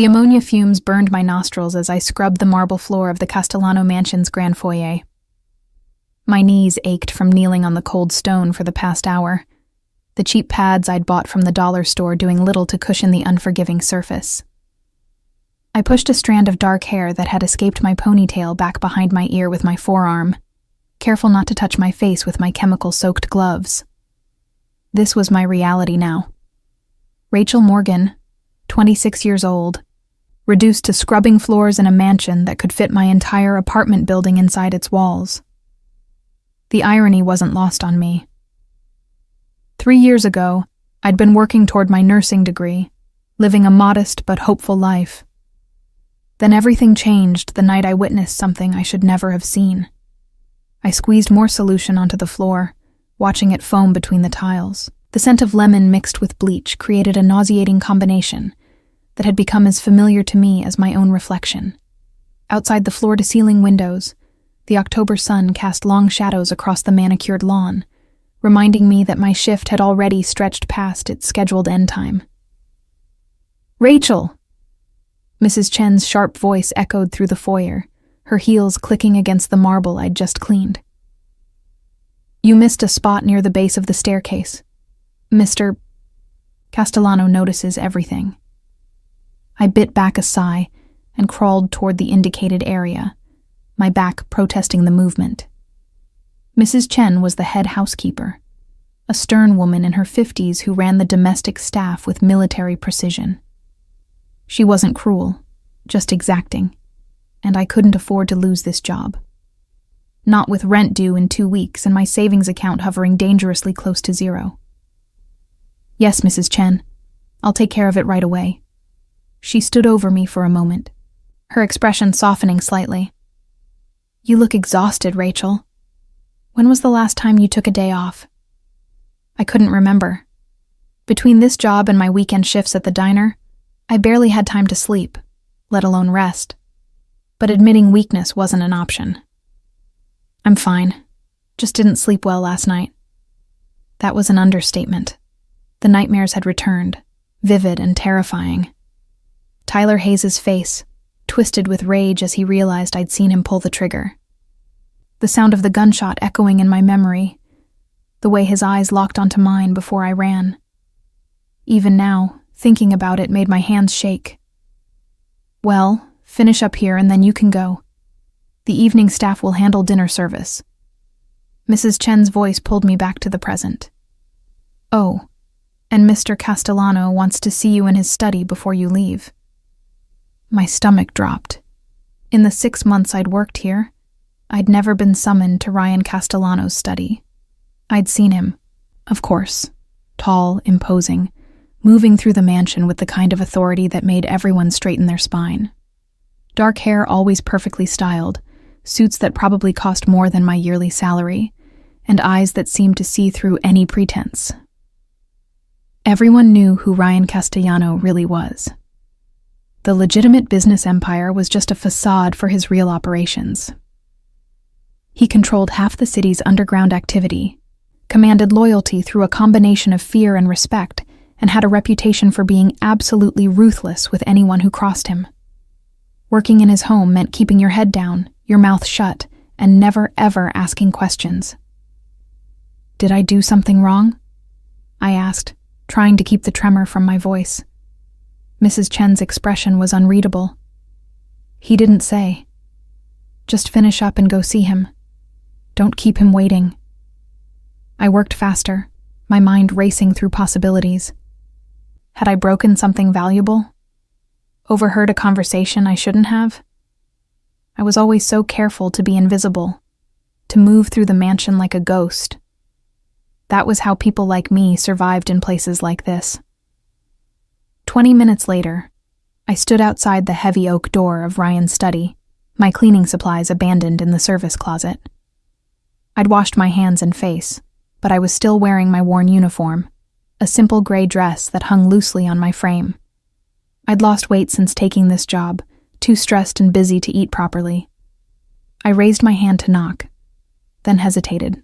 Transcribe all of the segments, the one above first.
The ammonia fumes burned my nostrils as I scrubbed the marble floor of the Castellano mansion's grand foyer. My knees ached from kneeling on the cold stone for the past hour, the cheap pads I'd bought from the dollar store doing little to cushion the unforgiving surface. I pushed a strand of dark hair that had escaped my ponytail back behind my ear with my forearm, careful not to touch my face with my chemical-soaked gloves. This was my reality now. Rachel Morgan, 26 years old, reduced to scrubbing floors in a mansion that could fit my entire apartment building inside its walls. The irony wasn't lost on me. 3 years ago, I'd been working toward my nursing degree, living a modest but hopeful life. Then everything changed the night I witnessed something I should never have seen. I squeezed more solution onto the floor, watching it foam between the tiles. The scent of lemon mixed with bleach created a nauseating combination that had become as familiar to me as my own reflection. Outside the floor-to-ceiling windows, the October sun cast long shadows across the manicured lawn, reminding me that my shift had already stretched past its scheduled end time. "Rachel!" Mrs. Chen's sharp voice echoed through the foyer, her heels clicking against the marble I'd just cleaned. "You missed a spot near the base of the staircase. Mr. Castellano notices everything." I bit back a sigh and crawled toward the indicated area, my back protesting the movement. Mrs. Chen was the head housekeeper, a stern woman in her 50s who ran the domestic staff with military precision. She wasn't cruel, just exacting, and I couldn't afford to lose this job. Not with rent due in 2 weeks and my savings account hovering dangerously close to zero. "Yes, Mrs. Chen, I'll take care of it right away." She stood over me for a moment, her expression softening slightly. "You look exhausted, Rachel. When was the last time you took a day off?" I couldn't remember. Between this job and my weekend shifts at the diner, I barely had time to sleep, let alone rest. But admitting weakness wasn't an option. "I'm fine. Just didn't sleep well last night." That was an understatement. The nightmares had returned, vivid and terrifying. Tyler Hayes' face, twisted with rage as he realized I'd seen him pull the trigger. The sound of the gunshot echoing in my memory, the way his eyes locked onto mine before I ran. Even now, thinking about it made my hands shake. "Well, finish up here and then you can go. The evening staff will handle dinner service." Mrs. Chen's voice pulled me back to the present. "Oh, and Mr. Castellano wants to see you in his study before you leave." My stomach dropped. In the 6 months I'd worked here, I'd never been summoned to Ryan Castellano's study. I'd seen him, of course, tall, imposing, moving through the mansion with the kind of authority that made everyone straighten their spine. Dark hair always perfectly styled, suits that probably cost more than my yearly salary, and eyes that seemed to see through any pretense. Everyone knew who Ryan Castellano really was. The legitimate business empire was just a facade for his real operations. He controlled half the city's underground activity, commanded loyalty through a combination of fear and respect, and had a reputation for being absolutely ruthless with anyone who crossed him. Working in his home meant keeping your head down, your mouth shut, and never ever asking questions. "Did I do something wrong?" I asked, trying to keep the tremor from my voice. Mrs. Chen's expression was unreadable. He didn't say. "Just finish up and go see him. Don't keep him waiting." I worked faster, my mind racing through possibilities. Had I broken something valuable? Overheard a conversation I shouldn't have? I was always so careful to be invisible, to move through the mansion like a ghost. That was how people like me survived in places like this. 20 minutes later, I stood outside the heavy oak door of Ryan's study, my cleaning supplies abandoned in the service closet. I'd washed my hands and face, but I was still wearing my worn uniform, a simple gray dress that hung loosely on my frame. I'd lost weight since taking this job, too stressed and busy to eat properly. I raised my hand to knock, then hesitated.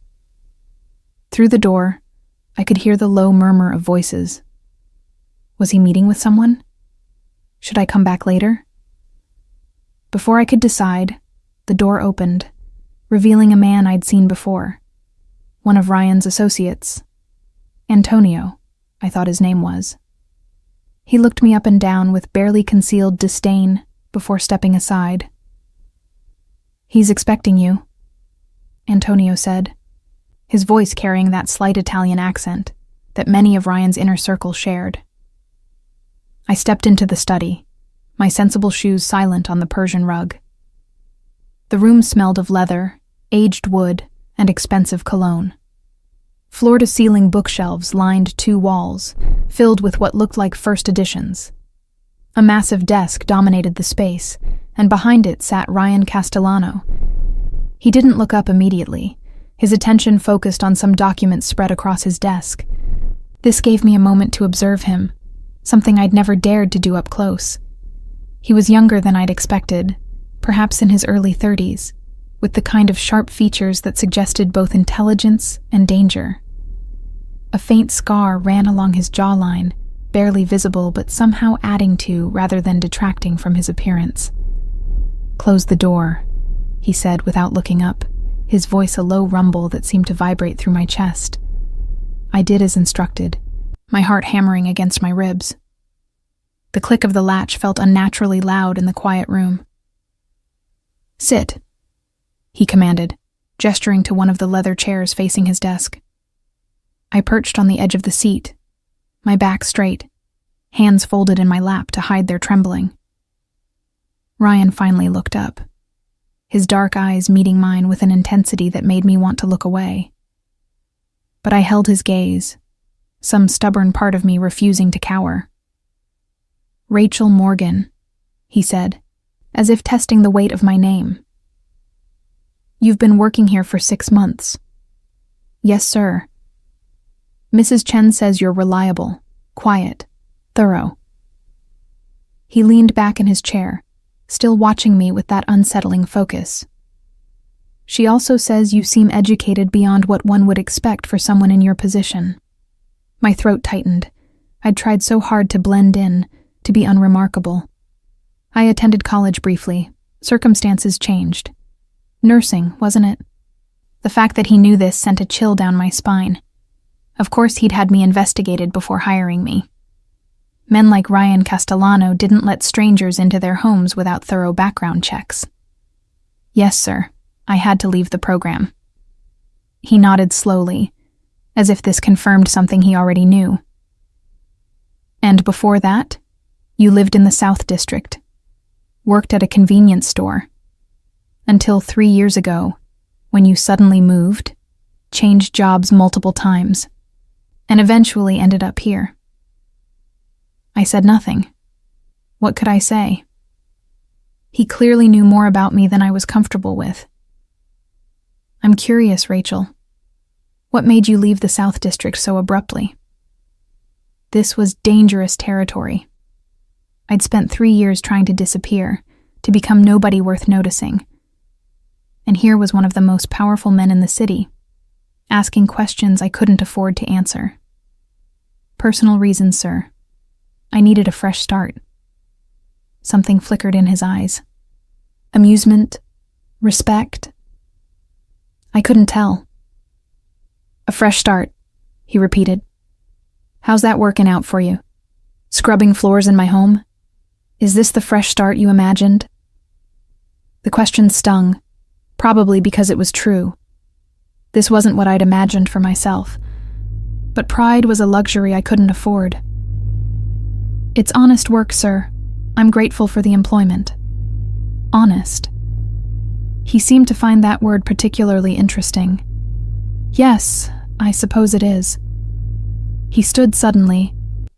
Through the door, I could hear the low murmur of voices. Was he meeting with someone? Should I come back later? Before I could decide, the door opened, revealing a man I'd seen before. One of Ryan's associates. Antonio, I thought his name was. He looked me up and down with barely concealed disdain before stepping aside. "He's expecting you," Antonio said, his voice carrying that slight Italian accent that many of Ryan's inner circle shared. I stepped into the study, my sensible shoes silent on the Persian rug. The room smelled of leather, aged wood, and expensive cologne. Floor-to-ceiling bookshelves lined 2 walls, filled with what looked like first editions. A massive desk dominated the space, and behind it sat Ryan Castellano. He didn't look up immediately, his attention focused on some documents spread across his desk. This gave me a moment to observe him, something I'd never dared to do up close. He was younger than I'd expected, perhaps in his early 30s, with the kind of sharp features that suggested both intelligence and danger. A faint scar ran along his jawline, barely visible but somehow adding to rather than detracting from his appearance. "Close the door," he said without looking up, his voice a low rumble that seemed to vibrate through my chest. I did as instructed, my heart hammering against my ribs. The click of the latch felt unnaturally loud in the quiet room. "Sit," he commanded, gesturing to one of the leather chairs facing his desk. I perched on the edge of the seat, my back straight, hands folded in my lap to hide their trembling. Ryan finally looked up, his dark eyes meeting mine with an intensity that made me want to look away. But I held his gaze, some stubborn part of me refusing to cower. "Rachel Morgan," he said, as if testing the weight of my name. "You've been working here for 6 months." "Yes, sir." "Mrs. Chen says you're reliable, quiet, thorough." He leaned back in his chair, still watching me with that unsettling focus. "She also says you seem educated beyond what one would expect for someone in your position." My throat tightened. I'd tried so hard to blend in, to be unremarkable. I attended college briefly. Circumstances changed. Nursing, wasn't it? The fact that he knew this sent a chill down my spine. Of course he'd had me investigated before hiring me. Men like Ryan Castellano didn't let strangers into their homes without thorough background checks. "Yes, sir. I had to leave the program." He nodded slowly, as if this confirmed something he already knew. "And before that, you lived in the South District, worked at a convenience store, until 3 years ago, when you suddenly moved, changed jobs multiple times, and eventually ended up here." I said nothing. What could I say? He clearly knew more about me than I was comfortable with. "I'm curious, Rachel. What made you leave the South District so abruptly?" This was dangerous territory. I'd spent 3 years trying to disappear, to become nobody worth noticing. And here was one of the most powerful men in the city, asking questions I couldn't afford to answer. "Personal reasons, sir. I needed a fresh start." Something flickered in his eyes. Amusement? Respect? I couldn't tell. "A fresh start," he repeated. "How's that working out for you? Scrubbing floors in my home? Is this the fresh start you imagined?" The question stung, probably because it was true. This wasn't what I'd imagined for myself, but pride was a luxury I couldn't afford. "It's honest work, sir. I'm grateful for the employment." Honest. He seemed to find that word particularly interesting. "Yes, I suppose it is." He stood suddenly,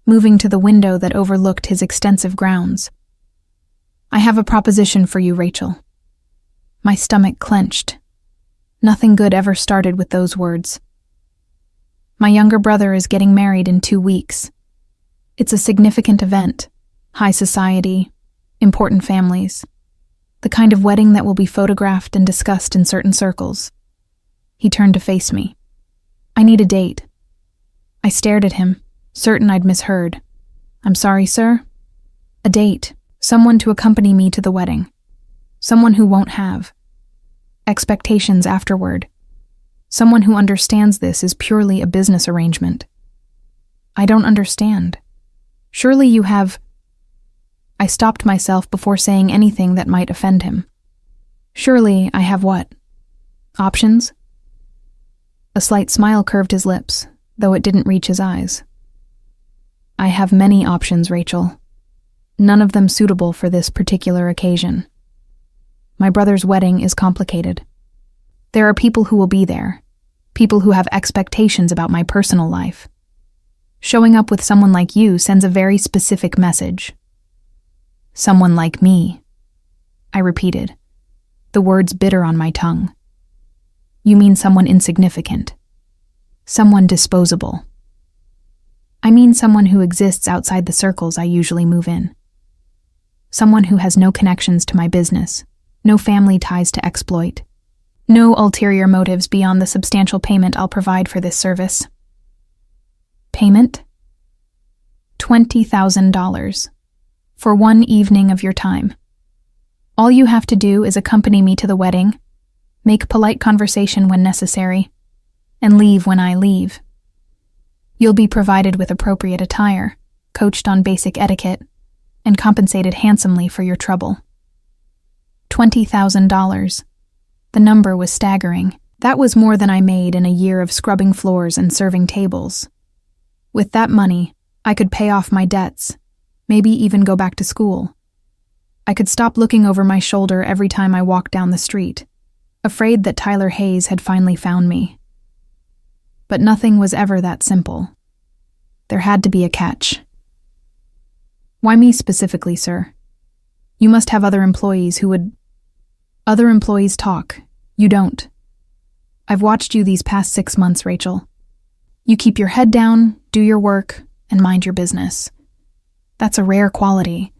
moving to the window that overlooked his extensive grounds. "I have a proposition for you, Rachel." My stomach clenched. Nothing good ever started with those words. "My younger brother is getting married in 2 weeks. It's a significant event, high society, important families, the kind of wedding that will be photographed and discussed in certain circles." He turned to face me. "I need a date." I stared at him, certain I'd misheard. "I'm sorry, sir?" "A date," Someone to accompany me to the wedding. Someone who won't have expectations afterward. Someone who understands this is purely a business arrangement. I don't understand. Surely you have... I stopped myself before saying anything that might offend him. Surely I have what? Options? A slight smile curved his lips, though it didn't reach his eyes. I have many options, Rachel. None of them suitable for this particular occasion. My brother's wedding is complicated. There are people who will be there, people who have expectations about my personal life. Showing up with someone like you sends a very specific message. Someone like me, I repeated, the words bitter on my tongue. You mean someone insignificant, someone disposable. I mean someone who exists outside the circles I usually move in. Someone who has no connections to my business, no family ties to exploit, no ulterior motives beyond the substantial payment I'll provide for this service. Payment? $20,000 for one evening of your time. All you have to do is accompany me to the wedding, make polite conversation when necessary, and leave when I leave. You'll be provided with appropriate attire, coached on basic etiquette, and compensated handsomely for your trouble. $20,000. The number was staggering. That was more than I made in a year of scrubbing floors and serving tables. With that money, I could pay off my debts, maybe even go back to school. I could stop looking over my shoulder every time I walked down the street, afraid that Tyler Hayes had finally found me. But nothing was ever that simple. There had to be a catch. Why me specifically, sir? You must have other employees who would... Other employees talk. You don't. I've watched you these past 6 months, Rachel. You keep your head down, do your work, and mind your business. That's a rare quality.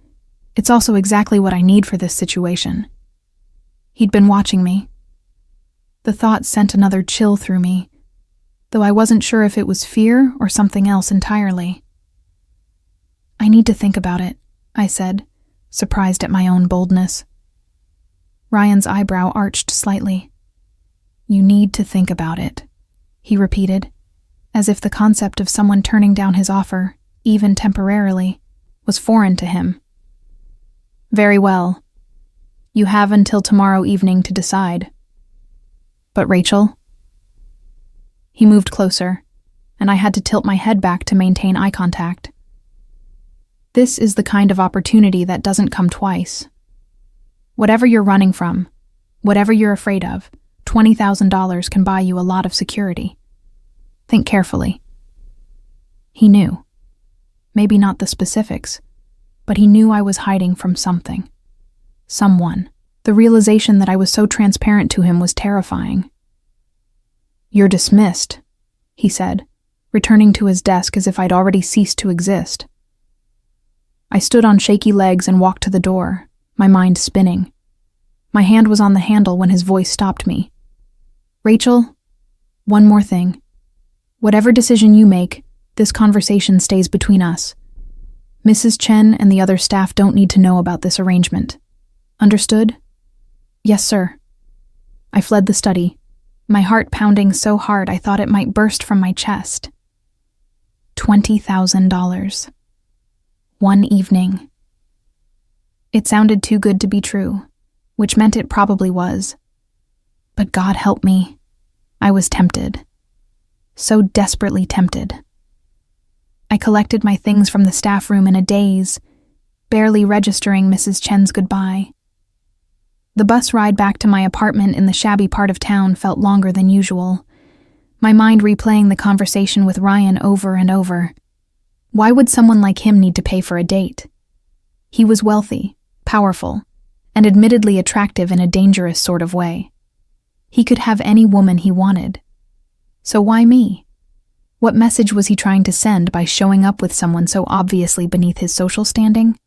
It's also exactly what I need for this situation. He'd been watching me. The thought sent another chill through me, though I wasn't sure if it was fear or something else entirely. I need to think about it, I said, surprised at my own boldness. Ryan's eyebrow arched slightly. You need to think about it, he repeated, as if the concept of someone turning down his offer, even temporarily, was foreign to him. Very well. You have until tomorrow evening to decide. But Rachel? He moved closer, and I had to tilt my head back to maintain eye contact. This is the kind of opportunity that doesn't come twice. Whatever you're running from, whatever you're afraid of, $20,000 can buy you a lot of security. Think carefully. He knew. Maybe not the specifics, but he knew I was hiding from something. Someone. The realization that I was so transparent to him was terrifying. You're dismissed, he said, returning to his desk as if I'd already ceased to exist. I stood on shaky legs and walked to the door, my mind spinning. My hand was on the handle when his voice stopped me. Rachel, one more thing. Whatever decision you make, this conversation stays between us. Mrs. Chen and the other staff don't need to know about this arrangement. Understood? Yes, sir. I fled the study, my heart pounding so hard I thought it might burst from my chest. $20,000. One evening. It sounded too good to be true, which meant it probably was. But God help me, I was tempted. So desperately tempted. I collected my things from the staff room in a daze, barely registering Mrs. Chen's goodbye. The bus ride back to my apartment in the shabby part of town felt longer than usual, my mind replaying the conversation with Ryan over and over. Why would someone like him need to pay for a date? He was wealthy, powerful, and admittedly attractive in a dangerous sort of way. He could have any woman he wanted. So why me? What message was he trying to send by showing up with someone so obviously beneath his social standing?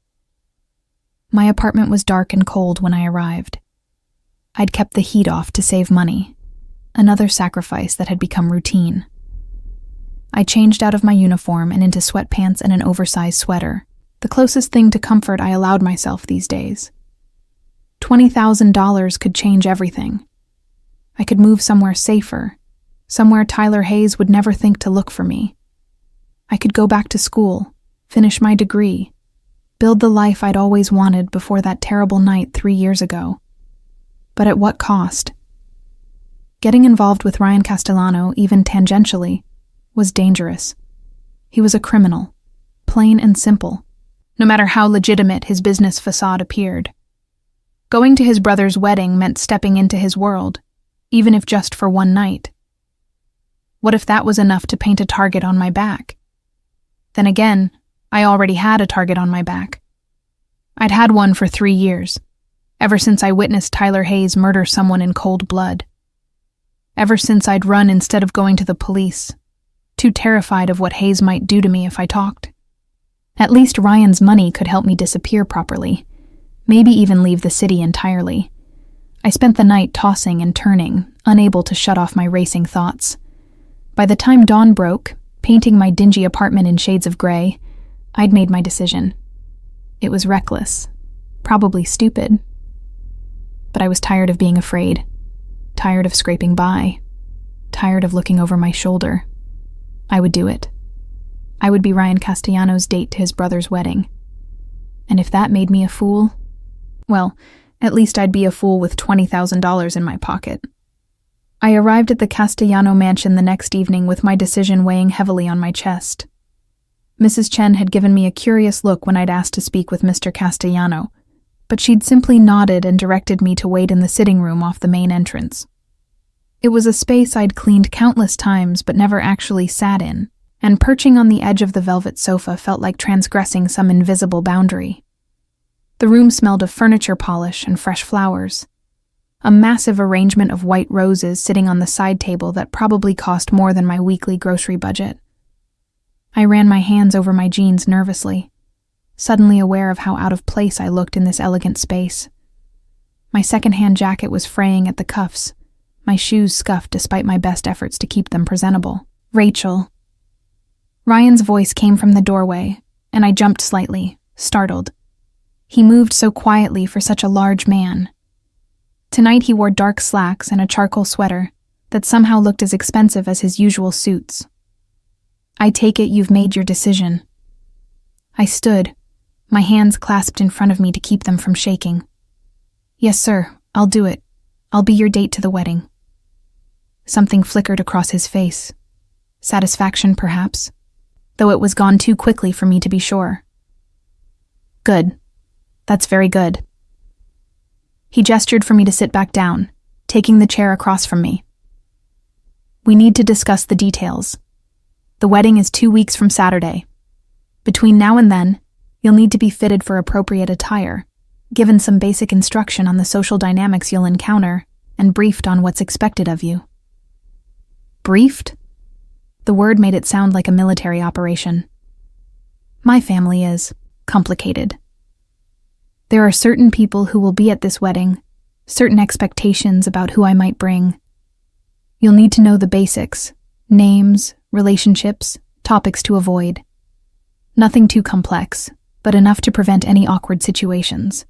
My apartment was dark and cold when I arrived. I'd kept the heat off to save money, another sacrifice that had become routine. I changed out of my uniform and into sweatpants and an oversized sweater, The closest thing to comfort I allowed myself these days. $20,000 could change everything. I could move somewhere safer, somewhere Tyler Hayes would never think to look for me. I could go back to school, finish my degree, build the life I'd always wanted before that terrible night 3 years ago. But at what cost? Getting involved with Ryan Castellano, even tangentially, was dangerous. He was a criminal, plain and simple, no matter how legitimate his business facade appeared. Going to his brother's wedding meant stepping into his world, even if just for one night. What if that was enough to paint a target on my back? Then again, I already had a target on my back. I'd had one for 3 years, ever since I witnessed Tyler Hayes murder someone in cold blood. Ever since I'd run instead of going to the police, too terrified of what Hayes might do to me if I talked. At least Ryan's money could help me disappear properly, maybe even leave the city entirely. I spent the night tossing and turning, unable to shut off my racing thoughts. By the time dawn broke, painting my dingy apartment in shades of gray, I'd made my decision. It was reckless, probably stupid. But I was tired of being afraid, tired of scraping by, tired of looking over my shoulder. I would do it. I would be Ryan Castellano's date to his brother's wedding. And if that made me a fool, well, at least I'd be a fool with $20,000 in my pocket. I arrived at the Castellano mansion the next evening with my decision weighing heavily on my chest. Mrs. Chen had given me a curious look when I'd asked to speak with Mr. Castellano, but she'd simply nodded and directed me to wait in the sitting room off the main entrance. It was a space I'd cleaned countless times but never actually sat in, and perching on the edge of the velvet sofa felt like transgressing some invisible boundary. The room smelled of furniture polish and fresh flowers. A massive arrangement of white roses sitting on the side table that probably cost more than my weekly grocery budget. I ran my hands over my jeans nervously, suddenly aware of how out of place I looked in this elegant space. My second-hand jacket was fraying at the cuffs, my shoes scuffed despite my best efforts to keep them presentable. "Rachel." Ryan's voice came from the doorway, and I jumped slightly, startled. He moved so quietly for such a large man. Tonight he wore dark slacks and a charcoal sweater that somehow looked as expensive as his usual suits. "I take it you've made your decision." I stood, my hands clasped in front of me to keep them from shaking. "Yes, sir, I'll do it. I'll be your date to the wedding." Something flickered across his face. Satisfaction, perhaps, though it was gone too quickly for me to be sure. "Good. That's very good." He gestured for me to sit back down, taking the chair across from me. "We need to discuss the details. The wedding is 2 weeks from Saturday. Between now and then, you'll need to be fitted for appropriate attire, given some basic instruction on the social dynamics you'll encounter, and briefed on what's expected of you." Briefed? The word made it sound like a military operation. My family is complicated. There are certain people who will be at this wedding, certain expectations about who I might bring. You'll need to know the basics, names, relationships, topics to avoid. Nothing too complex, but enough to prevent any awkward situations.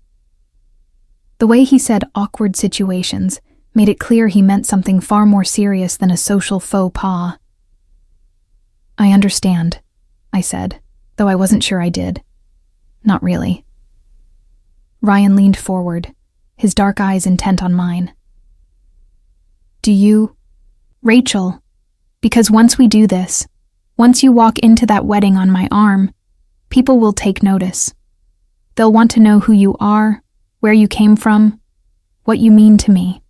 The way he said awkward situations made it clear he meant something far more serious than a social faux pas. "I understand," I said, though I wasn't sure I did. Not really. Ryan leaned forward, his dark eyes intent on mine. "Do you, Rachel, because once we do this, once you walk into that wedding on my arm, people will take notice. They'll want to know who you are, where you came from, what you mean to me.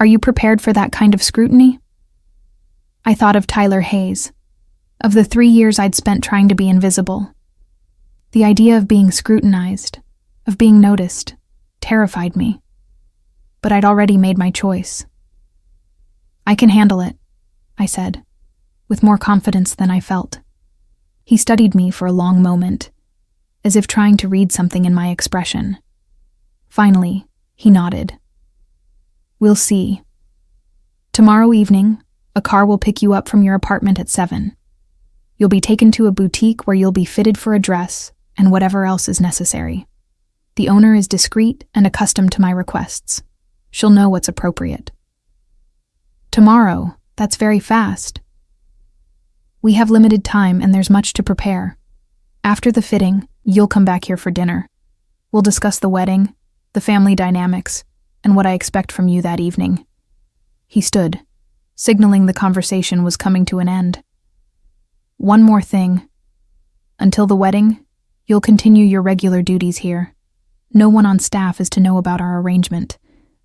Are you prepared for that kind of scrutiny?" I thought of Tyler Hayes, of the 3 years I'd spent trying to be invisible. The idea of being scrutinized, of being noticed, terrified me. But I'd already made my choice. "I can handle it," I said, with more confidence than I felt. He studied me for a long moment, as if trying to read something in my expression. Finally, he nodded. "We'll see. Tomorrow evening, a car will pick you up from your apartment at 7. You'll be taken to a boutique where you'll be fitted for a dress, and whatever else is necessary. The owner is discreet and accustomed to my requests. She'll know what's appropriate. Tomorrow? That's very fast. We have limited time and there's much to prepare. After the fitting, you'll come back here for dinner. We'll discuss the wedding, the family dynamics, and what I expect from you that evening. He stood, signaling the conversation was coming to an end. One more thing. Until the wedding, you'll continue your regular duties here. No one on staff is to know about our arrangement.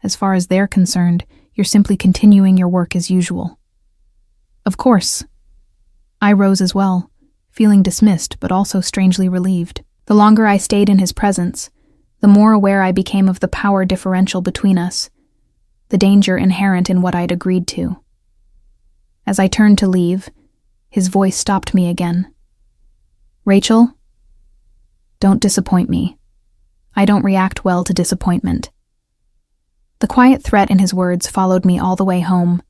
As far as they're concerned, you're simply continuing your work as usual. Of course. I rose as well, feeling dismissed but also strangely relieved. The longer I stayed in his presence, the more aware I became of the power differential between us, the danger inherent in what I'd agreed to. As I turned to leave, his voice stopped me again. Rachel, don't disappoint me. I don't react well to disappointment. The quiet threat in his words followed me all the way home.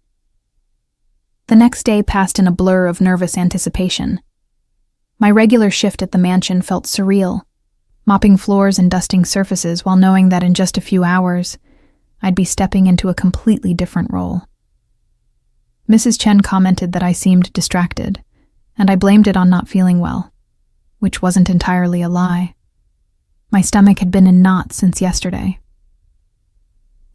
The next day passed in a blur of nervous anticipation. My regular shift at the mansion felt surreal, mopping floors and dusting surfaces while knowing that in just a few hours, I'd be stepping into a completely different role. Mrs. Chen commented that I seemed distracted, and I blamed it on not feeling well, which wasn't entirely a lie. My stomach had been in knots since yesterday.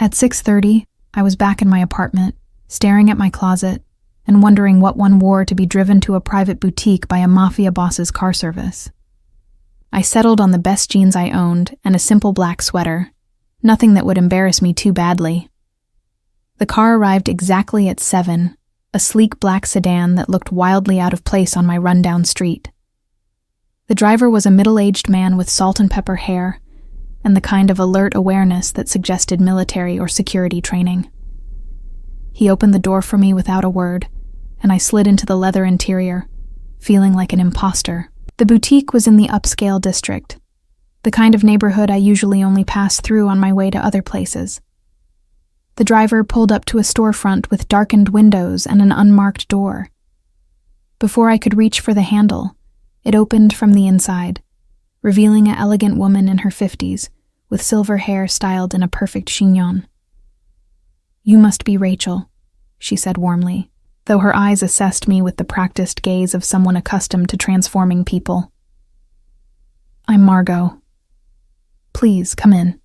At 6:30, I was back in my apartment, staring at my closet and wondering what one wore to be driven to a private boutique by a Mafia boss's car service. I settled on the best jeans I owned and a simple black sweater, nothing that would embarrass me too badly. The car arrived exactly at 7, a sleek black sedan that looked wildly out of place on my rundown street. The driver was a middle-aged man with salt and pepper hair, and the kind of alert awareness that suggested military or security training. He opened the door for me without a word, and I slid into the leather interior, feeling like an imposter. The boutique was in the upscale district, the kind of neighborhood I usually only pass through on my way to other places. The driver pulled up to a storefront with darkened windows and an unmarked door. Before I could reach for the handle, it opened from the inside, revealing an elegant woman in her 50s, with silver hair styled in a perfect chignon. "You must be Rachel," she said warmly, though her eyes assessed me with the practiced gaze of someone accustomed to transforming people. "I'm Margot. Please, come in."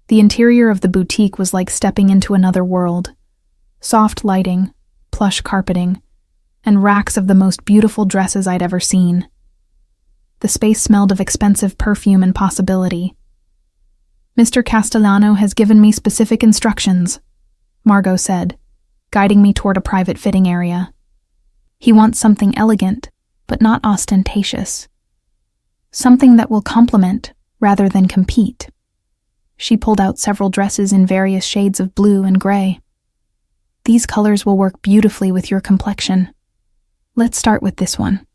The interior of the boutique was like stepping into another world. Soft lighting, plush carpeting, and racks of the most beautiful dresses I'd ever seen. The space smelled of expensive perfume and possibility. "Mr. Castellano has given me specific instructions," Margot said, guiding me toward a private fitting area. "He wants something elegant, but not ostentatious. Something that will complement rather than compete." She pulled out several dresses in various shades of blue and gray. "These colors will work beautifully with your complexion. Let's start with this one."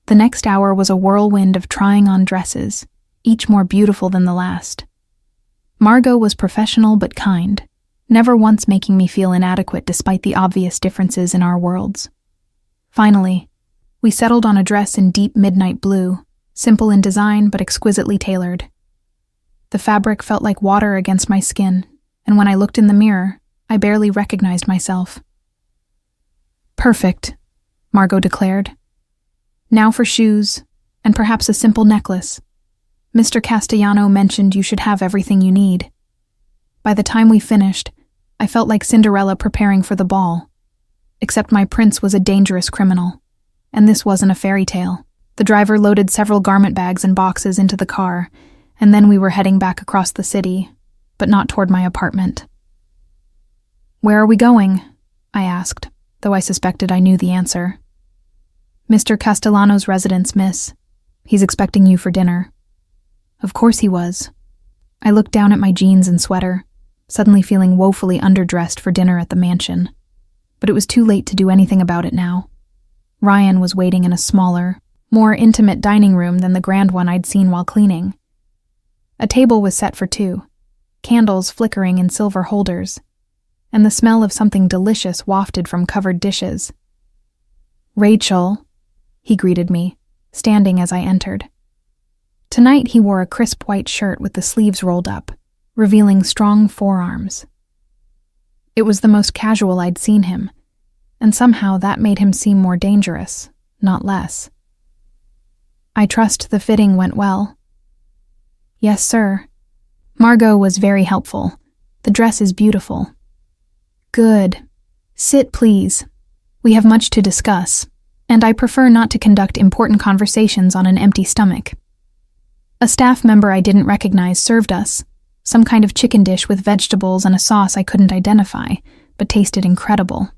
The next hour was a whirlwind of trying on dresses, each more beautiful than the last. Margot was professional but kind, never once making me feel inadequate despite the obvious differences in our worlds. Finally, we settled on a dress in deep midnight blue, simple in design but exquisitely tailored. The fabric felt like water against my skin, and when I looked in the mirror, I barely recognized myself. "Perfect," Margot declared. "Now for shoes, and perhaps a simple necklace. Mr. Castellano mentioned you should have everything you need." By the time we finished, I felt like Cinderella preparing for the ball. Except my prince was a dangerous criminal, and this wasn't a fairy tale. The driver loaded several garment bags and boxes into the car, and then we were heading back across the city, but not toward my apartment. "Where are we going?" I asked, though I suspected I knew the answer. "Mr. Castellano's residence, miss. He's expecting you for dinner." Of course he was. I looked down at my jeans and sweater, suddenly feeling woefully underdressed for dinner at the mansion. But it was too late to do anything about it now. Ryan was waiting in a smaller, more intimate dining room than the grand one I'd seen while cleaning. A table was set for two, candles flickering in silver holders, and the smell of something delicious wafted from covered dishes. "Rachel," he greeted me, standing as I entered. Tonight he wore a crisp white shirt with the sleeves rolled up, revealing strong forearms. It was the most casual I'd seen him, and somehow that made him seem more dangerous, not less. "I trust the fitting went well." "Yes, sir. Margot was very helpful. The dress is beautiful." "Good. Sit, please. We have much to discuss, and I prefer not to conduct important conversations on an empty stomach." A staff member I didn't recognize served us, some kind of chicken dish with vegetables and a sauce I couldn't identify, but tasted incredible.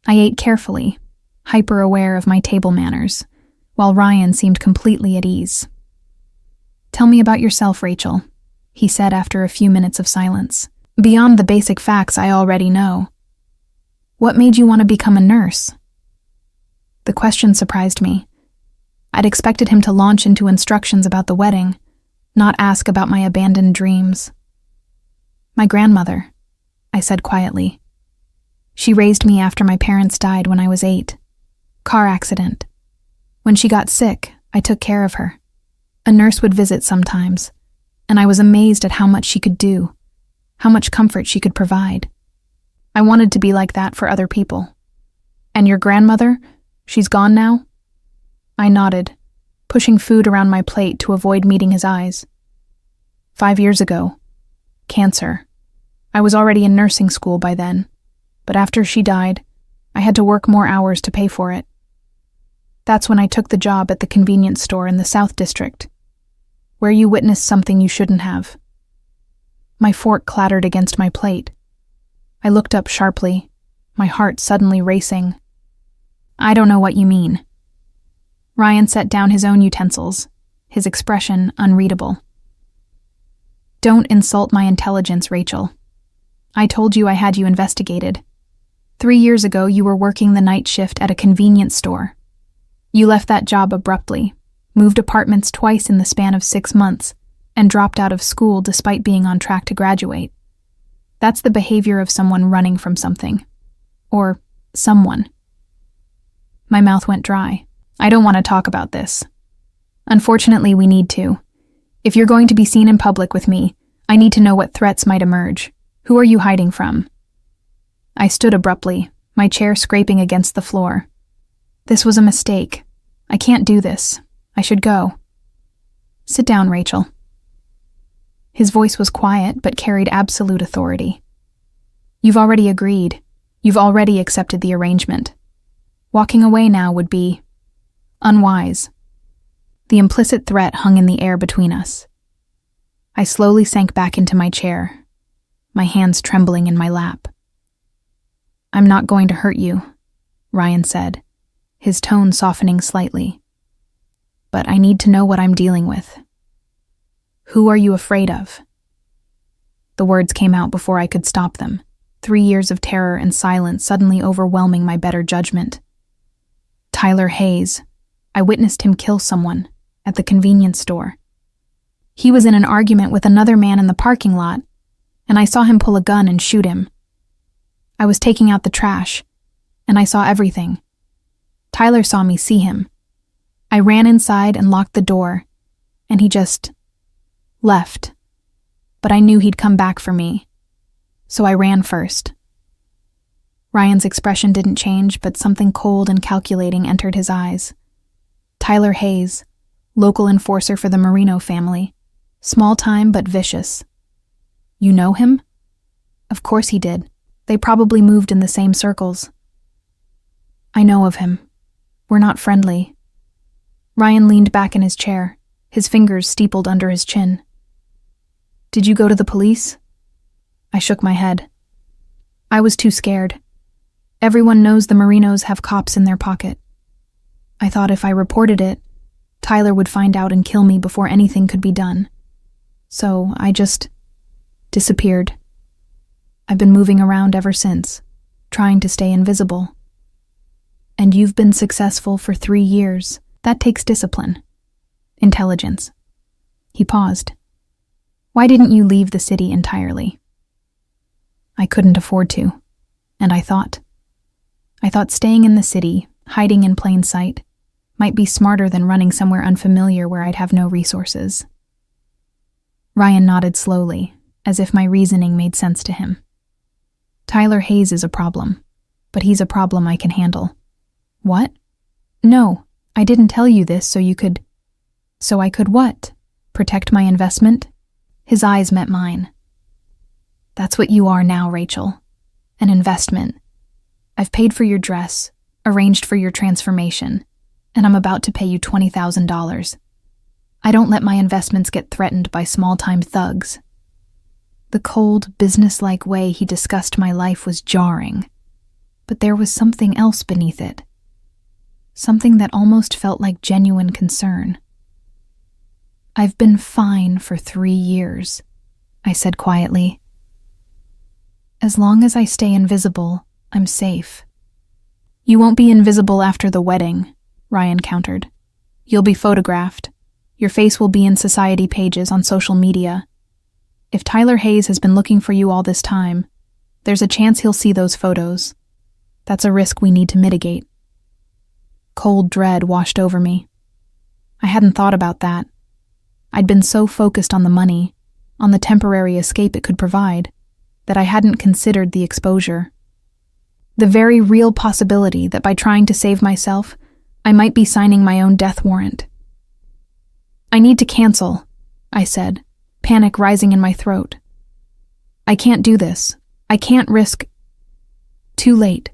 I ate carefully, hyper-aware of my table manners, while Ryan seemed completely at ease. "Tell me about yourself, Rachel," he said after a few minutes of silence. "Beyond the basic facts I already know. What made you want to become a nurse?" The question surprised me. I'd expected him to launch into instructions about the wedding, not ask about my abandoned dreams. "My grandmother," I said quietly. "She raised me after my parents died when I was 8. Car accident. When she got sick, I took care of her. A nurse would visit sometimes, and I was amazed at how much she could do, how much comfort she could provide. I wanted to be like that for other people." "And your grandmother? She's gone now?" I nodded, pushing food around my plate to avoid meeting his eyes. 5 years ago. Cancer. I was already in nursing school by then, but after she died, I had to work more hours to pay for it. That's when I took the job at the convenience store in the South District, where you witnessed something you shouldn't have. My fork clattered against my plate. I looked up sharply, my heart suddenly racing. "I don't know what you mean." Ryan set down his own utensils, his expression unreadable. "Don't insult my intelligence, Rachel. I told you I had you investigated. 3 years ago, you were working the night shift at a convenience store. You left that job abruptly, moved apartments twice in the span of 6 months, and dropped out of school despite being on track to graduate. That's the behavior of someone running from something. Or someone." My mouth went dry. "I don't want to talk about this. Unfortunately, we need to. If you're going to be seen in public with me, I need to know what threats might emerge. Who are you hiding from?" I stood abruptly, my chair scraping against the floor. "This was a mistake. I can't do this. I should go." "Sit down, Rachel." His voice was quiet but carried absolute authority. "You've already agreed. You've already accepted the arrangement. Walking away now would be unwise." The implicit threat hung in the air between us. I slowly sank back into my chair, my hands trembling in my lap. "I'm not going to hurt you," Ryan said, his tone softening slightly. "But I need to know what I'm dealing with. Who are you afraid of?" The words came out before I could stop them, 3 years of terror and silence suddenly overwhelming my better judgment. "Tyler Hayes. I witnessed him kill someone at the convenience store. He was in an argument with another man in the parking lot, and I saw him pull a gun and shoot him. I was taking out the trash, and I saw everything. Tyler saw me see him. I ran inside and locked the door, and he just left. But I knew he'd come back for me, so I ran first." Ryan's expression didn't change, but something cold and calculating entered his eyes. "Tyler Hayes, local enforcer for the Marino family. Small time but vicious. You know him?" "Of course he did. They probably moved in the same circles." "I know of him. We're not friendly." Ryan leaned back in his chair, his fingers steepled under his chin. "Did you go to the police?" I shook my head. I was too scared. Everyone knows the Marinos have cops in their pocket. I thought if I reported it, Tyler would find out and kill me before anything could be done. So I just disappeared. I've been moving around ever since, trying to stay invisible. And you've been successful for 3 years. That takes discipline. Intelligence. He paused. "Why didn't you leave the city entirely?" "I couldn't afford to. And I thought staying in the city, hiding in plain sight, might be smarter than running somewhere unfamiliar where I'd have no resources. Ryan nodded slowly, as if my reasoning made sense to him. Tyler Hayes is a problem, but he's a problem I can handle. What? No, I didn't tell you this so you could... So I could what? Protect my investment? His eyes met mine. That's what you are now, Rachel. An investment. I've paid for your dress, arranged for your transformation, and I'm about to pay you $20,000. I don't let my investments get threatened by small-time thugs. The cold, businesslike way he discussed my life was jarring, but there was something else beneath it. Something that almost felt like genuine concern. I've been fine for 3 years, I said quietly. As long as I stay invisible, I'm safe. You won't be invisible after the wedding, Ryan countered. You'll be photographed. Your face will be in society pages on social media. If Tyler Hayes has been looking for you all this time, there's a chance he'll see those photos. That's a risk we need to mitigate. Cold dread washed over me. I hadn't thought about that. I'd been so focused on the money, on the temporary escape it could provide, that I hadn't considered the exposure. The very real possibility that by trying to save myself, I might be signing my own death warrant. I need to cancel, I said, panic rising in my throat. I can't do this. I can't risk... Too late.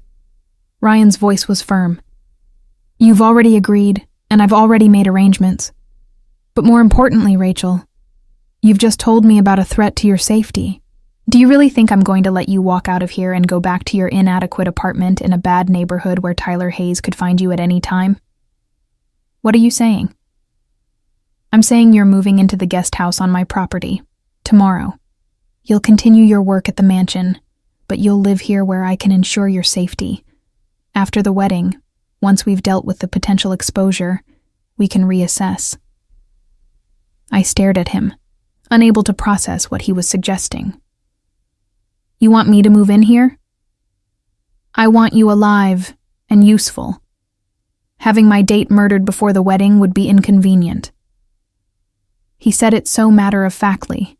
Ryan's voice was firm. You've already agreed, and I've already made arrangements. But more importantly, Rachel, you've just told me about a threat to your safety. Do you really think I'm going to let you walk out of here and go back to your inadequate apartment in a bad neighborhood where Tyler Hayes could find you at any time? What are you saying? I'm saying you're moving into the guest house on my property, tomorrow. You'll continue your work at the mansion, but you'll live here where I can ensure your safety. After the wedding, once we've dealt with the potential exposure, we can reassess. I stared at him, unable to process what he was suggesting. You want me to move in here? I want you alive and useful. Having my date murdered before the wedding would be inconvenient. He said it so matter-of-factly,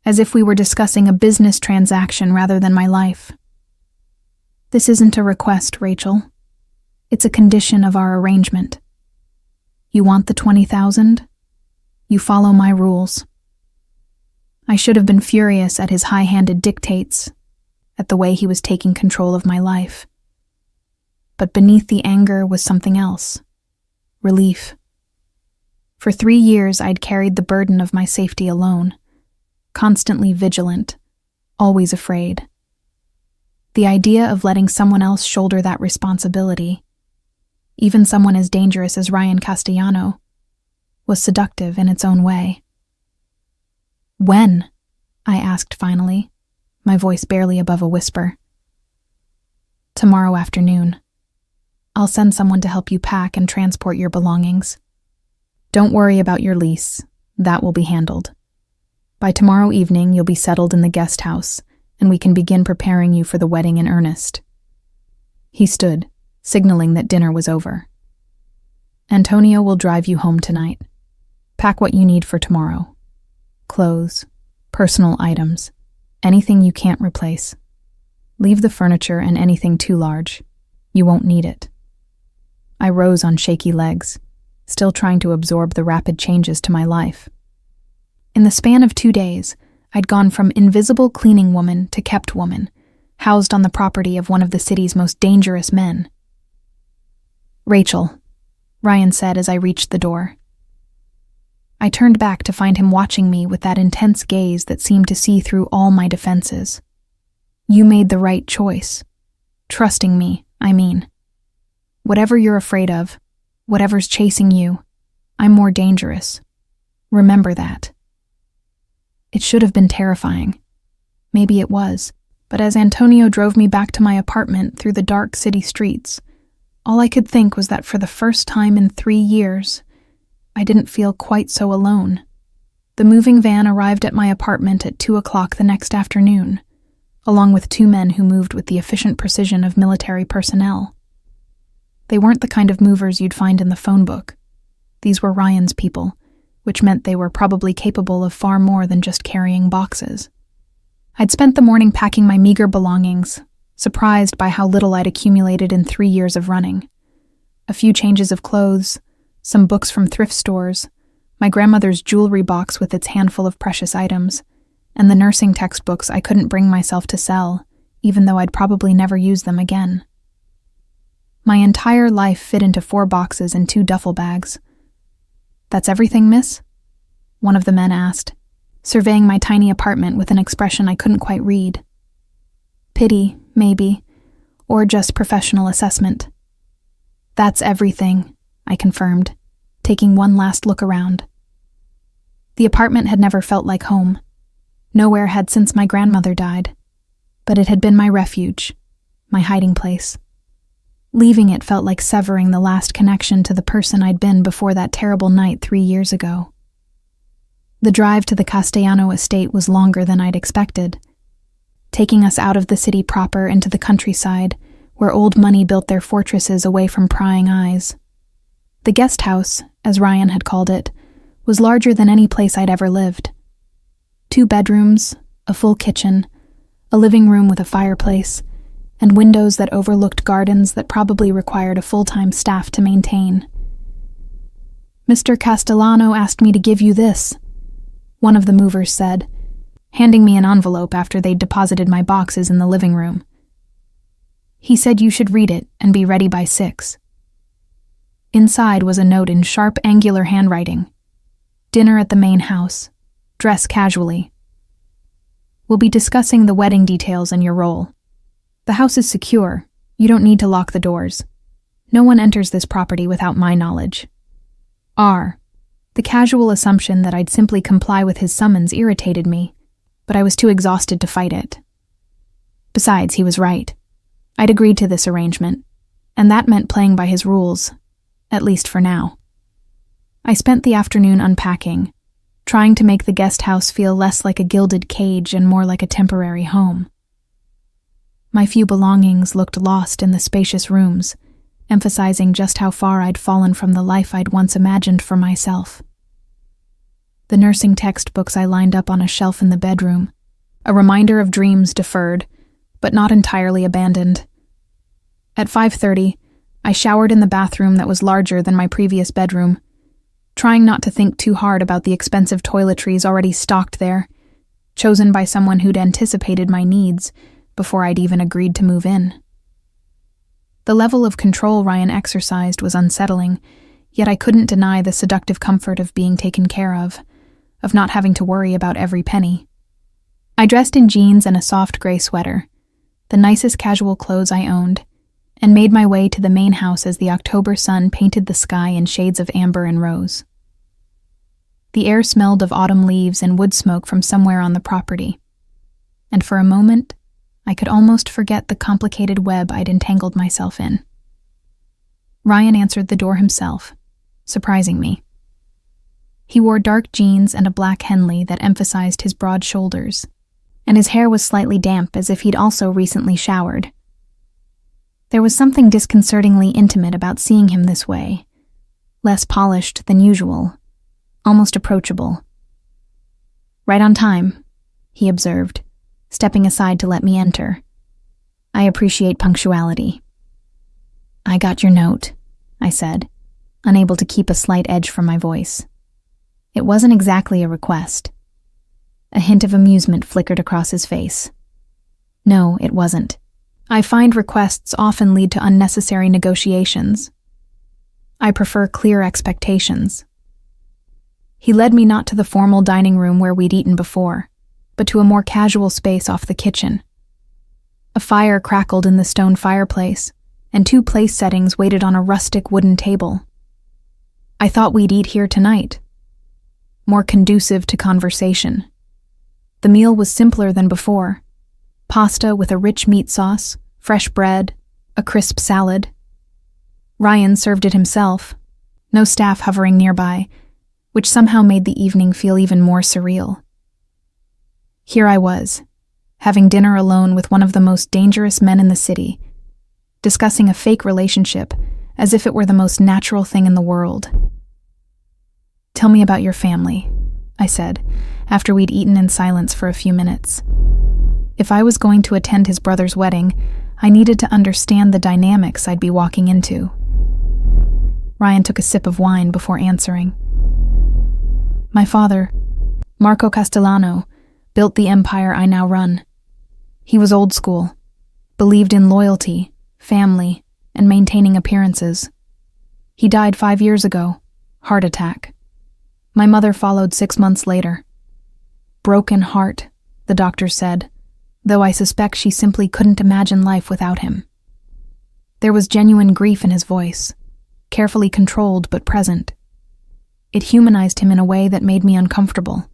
as if we were discussing a business transaction rather than my life. This isn't a request, Rachel. It's a condition of our arrangement. You want the $20,000? You follow my rules. I should have been furious at his high-handed dictates, at the way he was taking control of my life. But beneath the anger was something else. Relief. For 3 years I'd carried the burden of my safety alone, constantly vigilant, always afraid. The idea of letting someone else shoulder that responsibility, even someone as dangerous as Ryan Castellano, was seductive in its own way. When? I asked finally, my voice barely above a whisper. Tomorrow afternoon. I'll send someone to help you pack and transport your belongings. Don't worry about your lease. That will be handled. By tomorrow evening, you'll be settled in the guest house, and we can begin preparing you for the wedding in earnest. He stood, signaling that dinner was over. Antonio will drive you home tonight. Pack what you need for tomorrow. Clothes, personal items, anything you can't replace. Leave the furniture and anything too large. You won't need it. I rose on shaky legs, still trying to absorb the rapid changes to my life. In the span of 2 days, I'd gone from invisible cleaning woman to kept woman, housed on the property of one of the city's most dangerous men. Rachel, Ryan said as I reached the door. I turned back to find him watching me with that intense gaze that seemed to see through all my defenses. You made the right choice. Trusting me, I mean. Whatever you're afraid of, whatever's chasing you, I'm more dangerous. Remember that. It should have been terrifying. Maybe it was, but as Antonio drove me back to my apartment through the dark city streets, all I could think was that for the first time in 3 years, I didn't feel quite so alone. The moving van arrived at my apartment at 2 o'clock the next afternoon, along with 2 men who moved with the efficient precision of military personnel. They weren't the kind of movers you'd find in the phone book. These were Ryan's people, which meant they were probably capable of far more than just carrying boxes. I'd spent the morning packing my meager belongings, surprised by how little I'd accumulated in 3 years of running. A few changes of clothes, some books from thrift stores, my grandmother's jewelry box with its handful of precious items, and the nursing textbooks I couldn't bring myself to sell, even though I'd probably never use them again. My entire life fit into 4 boxes and 2 duffel bags. "That's everything, miss?" one of the men asked, surveying my tiny apartment with an expression I couldn't quite read. Pity, maybe, or just professional assessment. "That's everything," I confirmed, taking one last look around. The apartment had never felt like home. Nowhere had since my grandmother died, but it had been my refuge, my hiding place. Leaving it felt like severing the last connection to the person I'd been before that terrible night 3 years ago. The drive to the Castellano estate was longer than I'd expected, taking us out of the city proper into the countryside, where old money built their fortresses away from prying eyes. The guest house, as Ryan had called it, was larger than any place I'd ever lived. 2 bedrooms, a full kitchen, a living room with a fireplace, and windows that overlooked gardens that probably required a full-time staff to maintain. "Mr. Castellano asked me to give you this," one of the movers said, handing me an envelope after they'd deposited my boxes in the living room. "He said you should read it and be ready by 6. Inside was a note in sharp, angular handwriting. "Dinner at the main house. Dress casually. We'll be discussing the wedding details and your role. The house is secure. You don't need to lock the doors. No one enters this property without my knowledge. R." The casual assumption that I'd simply comply with his summons irritated me, but I was too exhausted to fight it. Besides, he was right. I'd agreed to this arrangement, and that meant playing by his rules, at least for now. I spent the afternoon unpacking, trying to make the guest house feel less like a gilded cage and more like a temporary home. My few belongings looked lost in the spacious rooms, emphasizing just how far I'd fallen from the life I'd once imagined for myself. The nursing textbooks I lined up on a shelf in the bedroom, a reminder of dreams deferred, but not entirely abandoned. At 5:30, I showered in the bathroom that was larger than my previous bedroom, trying not to think too hard about the expensive toiletries already stocked there, chosen by someone who'd anticipated my needs before I'd even agreed to move in. The level of control Ryan exercised was unsettling, yet I couldn't deny the seductive comfort of being taken care of not having to worry about every penny. I dressed in jeans and a soft gray sweater, the nicest casual clothes I owned, and made my way to the main house as the October sun painted the sky in shades of amber and rose. The air smelled of autumn leaves and wood smoke from somewhere on the property, and for a moment, I could almost forget the complicated web I'd entangled myself in. Ryan answered the door himself, surprising me. He wore dark jeans and a black Henley that emphasized his broad shoulders, and his hair was slightly damp as if he'd also recently showered. There was something disconcertingly intimate about seeing him this way, less polished than usual, almost approachable. "Right on time," he observed, stepping aside to let me enter. "I appreciate punctuality." "I got your note," I said, unable to keep a slight edge from my voice. It wasn't exactly a request. A hint of amusement flickered across his face. "No, it wasn't. I find requests often lead to unnecessary negotiations. I prefer clear expectations." He led me not to the formal dining room where we'd eaten before, but to a more casual space off the kitchen. A fire crackled in the stone fireplace, and 2 place settings waited on a rustic wooden table. I thought we'd eat here tonight, more conducive to conversation. The meal was simpler than before. Pasta with a rich meat sauce, fresh bread, a crisp salad. Ryan served it himself, no staff hovering nearby, which somehow made the evening feel even more surreal. Here I was, having dinner alone with one of the most dangerous men in the city, discussing a fake relationship as if it were the most natural thing in the world. "Tell me about your family," I said, after we'd eaten in silence for a few minutes. If I was going to attend his brother's wedding, I needed to understand the dynamics I'd be walking into. Ryan took a sip of wine before answering. "My father, Marco Castellano, built the empire I now run. He was old school, believed in loyalty, family, and maintaining appearances. He died 5 years ago, heart attack. My mother followed 6 months later. Broken heart, the doctors said, though I suspect she simply couldn't imagine life without him." There was genuine grief in his voice, carefully controlled but present. It humanized him in a way that made me uncomfortable.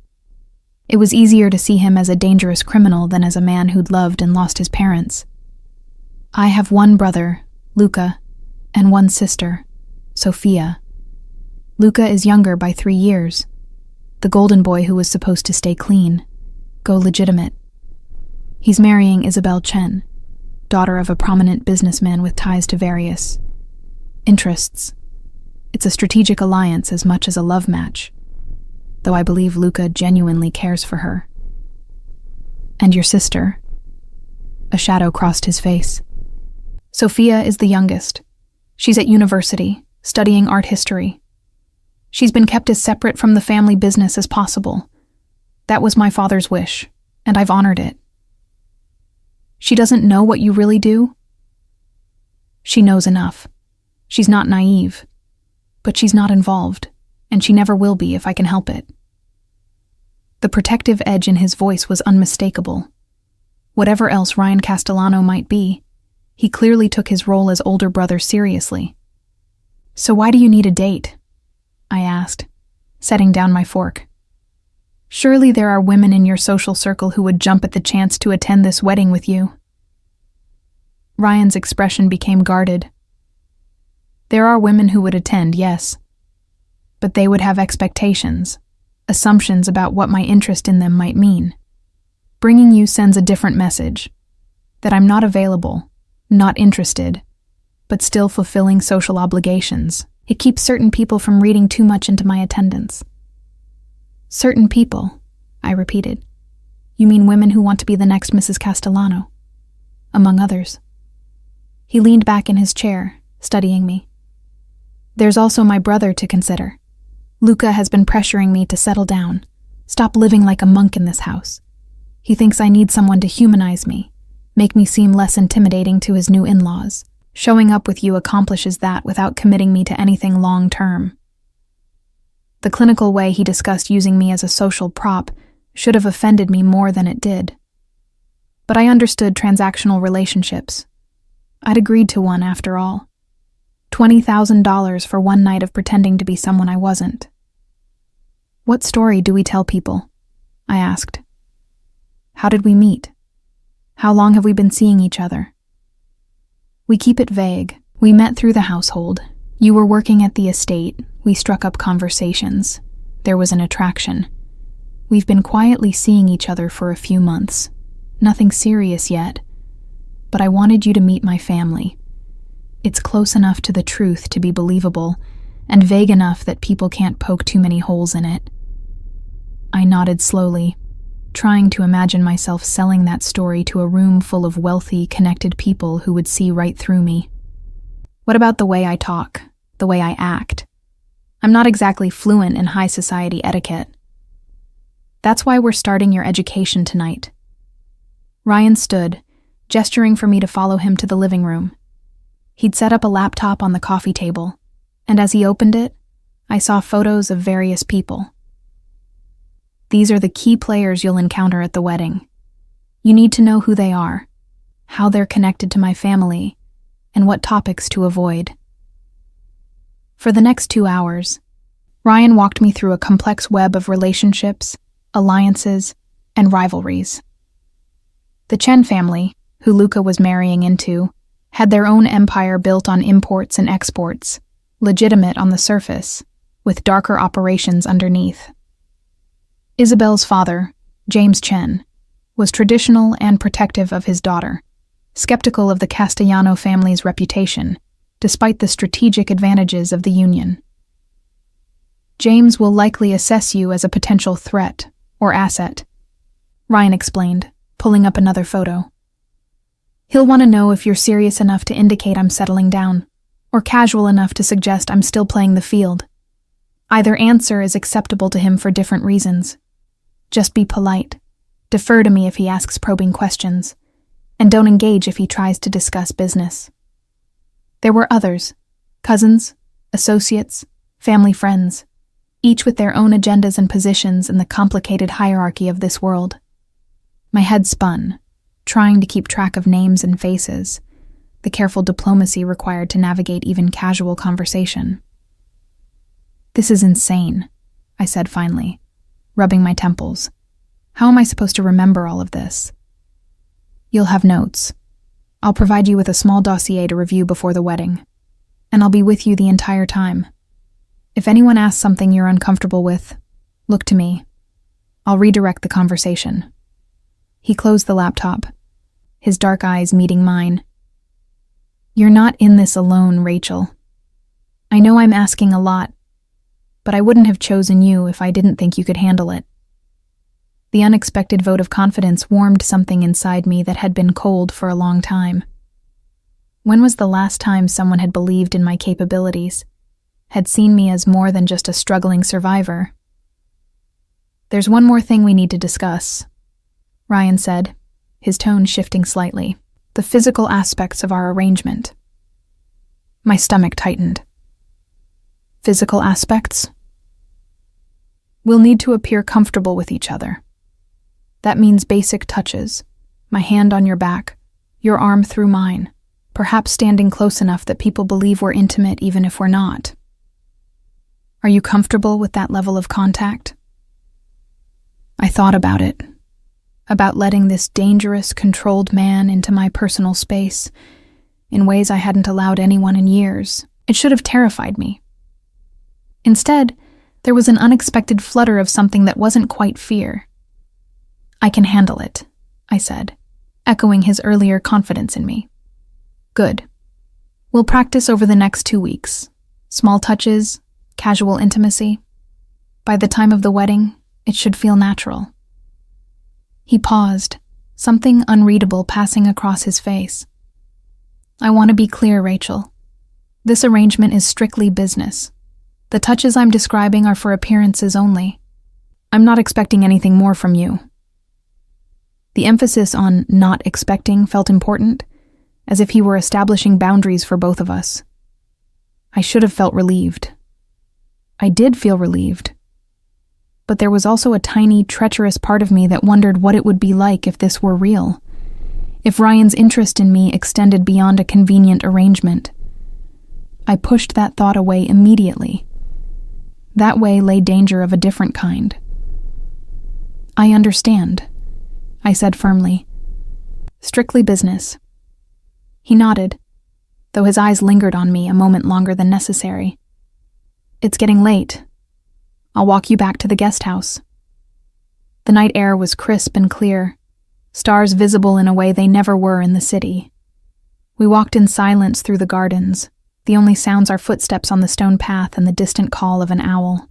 It was easier to see him as a dangerous criminal than as a man who'd loved and lost his parents. "I have one brother, Luca, and one sister, Sophia. Luca is younger by 3 years, the golden boy who was supposed to stay clean, go legitimate. He's marrying Isabel Chen, daughter of a prominent businessman with ties to various interests. It's a strategic alliance as much as a love match, though I believe Luca genuinely cares for her." "And your sister?" A shadow crossed his face. "Sophia is the youngest. She's at university, studying art history. She's been kept as separate from the family business as possible. That was my father's wish, and I've honored it." "She doesn't know what you really do?" "She knows enough. She's not naive. But she's not involved, and she never will be if I can help it." The protective edge in his voice was unmistakable. Whatever else Ryan Castellano might be, he clearly took his role as older brother seriously. "So why do you need a date?" I asked, setting down my fork. "Surely there are women in your social circle who would jump at the chance to attend this wedding with you." Ryan's expression became guarded. "There are women who would attend, yes. But they would have expectations, assumptions about what my interest in them might mean. Bringing you sends a different message, that I'm not available, not interested, but still fulfilling social obligations. It keeps certain people from reading too much into my attendance." "Certain people," I repeated. "You mean women who want to be the next Mrs. Castellano?" "Among others." He leaned back in his chair, studying me. "There's also my brother to consider. Luca has been pressuring me to settle down, stop living like a monk in this house. He thinks I need someone to humanize me, make me seem less intimidating to his new in-laws. Showing up with you accomplishes that without committing me to anything long-term." The clinical way he discussed using me as a social prop should have offended me more than it did. But I understood transactional relationships. I'd agreed to one after all. $20,000 for one night of pretending to be someone I wasn't. "What story do we tell people?" I asked. "How did we meet? How long have we been seeing each other?" "We keep it vague. We met through the household. You were working at the estate. We struck up conversations. There was an attraction. We've been quietly seeing each other for a few months. Nothing serious yet. But I wanted you to meet my family. It's close enough to the truth to be believable, and vague enough that people can't poke too many holes in it." I nodded slowly, trying to imagine myself selling that story to a room full of wealthy, connected people who would see right through me. "What about the way I talk, the way I act? I'm not exactly fluent in high society etiquette." "That's why we're starting your education tonight." Ryan stood, gesturing for me to follow him to the living room. He'd set up a laptop on the coffee table, and as he opened it, I saw photos of various people. "These are the key players you'll encounter at the wedding. You need to know who they are, how they're connected to my family, and what topics to avoid." For the next 2 hours, Ryan walked me through a complex web of relationships, alliances, and rivalries. The Chen family, who Luca was marrying into, had their own empire built on imports and exports, legitimate on the surface, with darker operations underneath. Isabel's father, James Chen, was traditional and protective of his daughter, skeptical of the Castellano family's reputation, despite the strategic advantages of the union. James will likely assess you as a potential threat or asset, Ryan explained, pulling up another photo. He'll want to know if you're serious enough to indicate I'm settling down, or casual enough to suggest I'm still playing the field. Either answer is acceptable to him for different reasons. Just be polite, defer to me if he asks probing questions, and don't engage if he tries to discuss business. There were others, cousins, associates, family friends, each with their own agendas and positions in the complicated hierarchy of this world. My head spun, trying to keep track of names and faces, the careful diplomacy required to navigate even casual conversation. "This is insane," I said finally, rubbing my temples. "How am I supposed to remember all of this?" "You'll have notes. I'll provide you with a small dossier to review before the wedding, and I'll be with you the entire time. If anyone asks something you're uncomfortable with, look to me. I'll redirect the conversation." He closed the laptop, his dark eyes meeting mine. "You're not in this alone, Rachel. I know I'm asking a lot, but I wouldn't have chosen you if I didn't think you could handle it." The unexpected vote of confidence warmed something inside me that had been cold for a long time. When was the last time someone had believed in my capabilities, had seen me as more than just a struggling survivor? "There's one more thing we need to discuss," Ryan said, his tone shifting slightly. "The physical aspects of our arrangement." My stomach tightened. "Physical aspects?" "We'll need to appear comfortable with each other. That means basic touches, my hand on your back, your arm through mine, perhaps standing close enough that people believe we're intimate even if we're not. Are you comfortable with that level of contact?" I thought about it, about letting this dangerous, controlled man into my personal space in ways I hadn't allowed anyone in years. It should have terrified me. Instead, there was an unexpected flutter of something that wasn't quite fear. "I can handle it," I said, echoing his earlier confidence in me. "Good. We'll practice over the next 2 weeks. Small touches, casual intimacy. By the time of the wedding, it should feel natural." He paused, something unreadable passing across his face. "I want to be clear, Rachel. This arrangement is strictly business. The touches I'm describing are for appearances only. I'm not expecting anything more from you." The emphasis on not expecting felt important, as if he were establishing boundaries for both of us. I should have felt relieved. I did feel relieved. But there was also a tiny, treacherous part of me that wondered what it would be like if this were real, if Ryan's interest in me extended beyond a convenient arrangement. I pushed that thought away immediately. That way lay danger of a different kind. "I understand," I said firmly. "Strictly business." He nodded, though his eyes lingered on me a moment longer than necessary. "It's getting late. I'll walk you back to the guest house." The night air was crisp and clear, stars visible in a way they never were in the city. We walked in silence through the gardens, the only sounds our footsteps on the stone path and the distant call of an owl.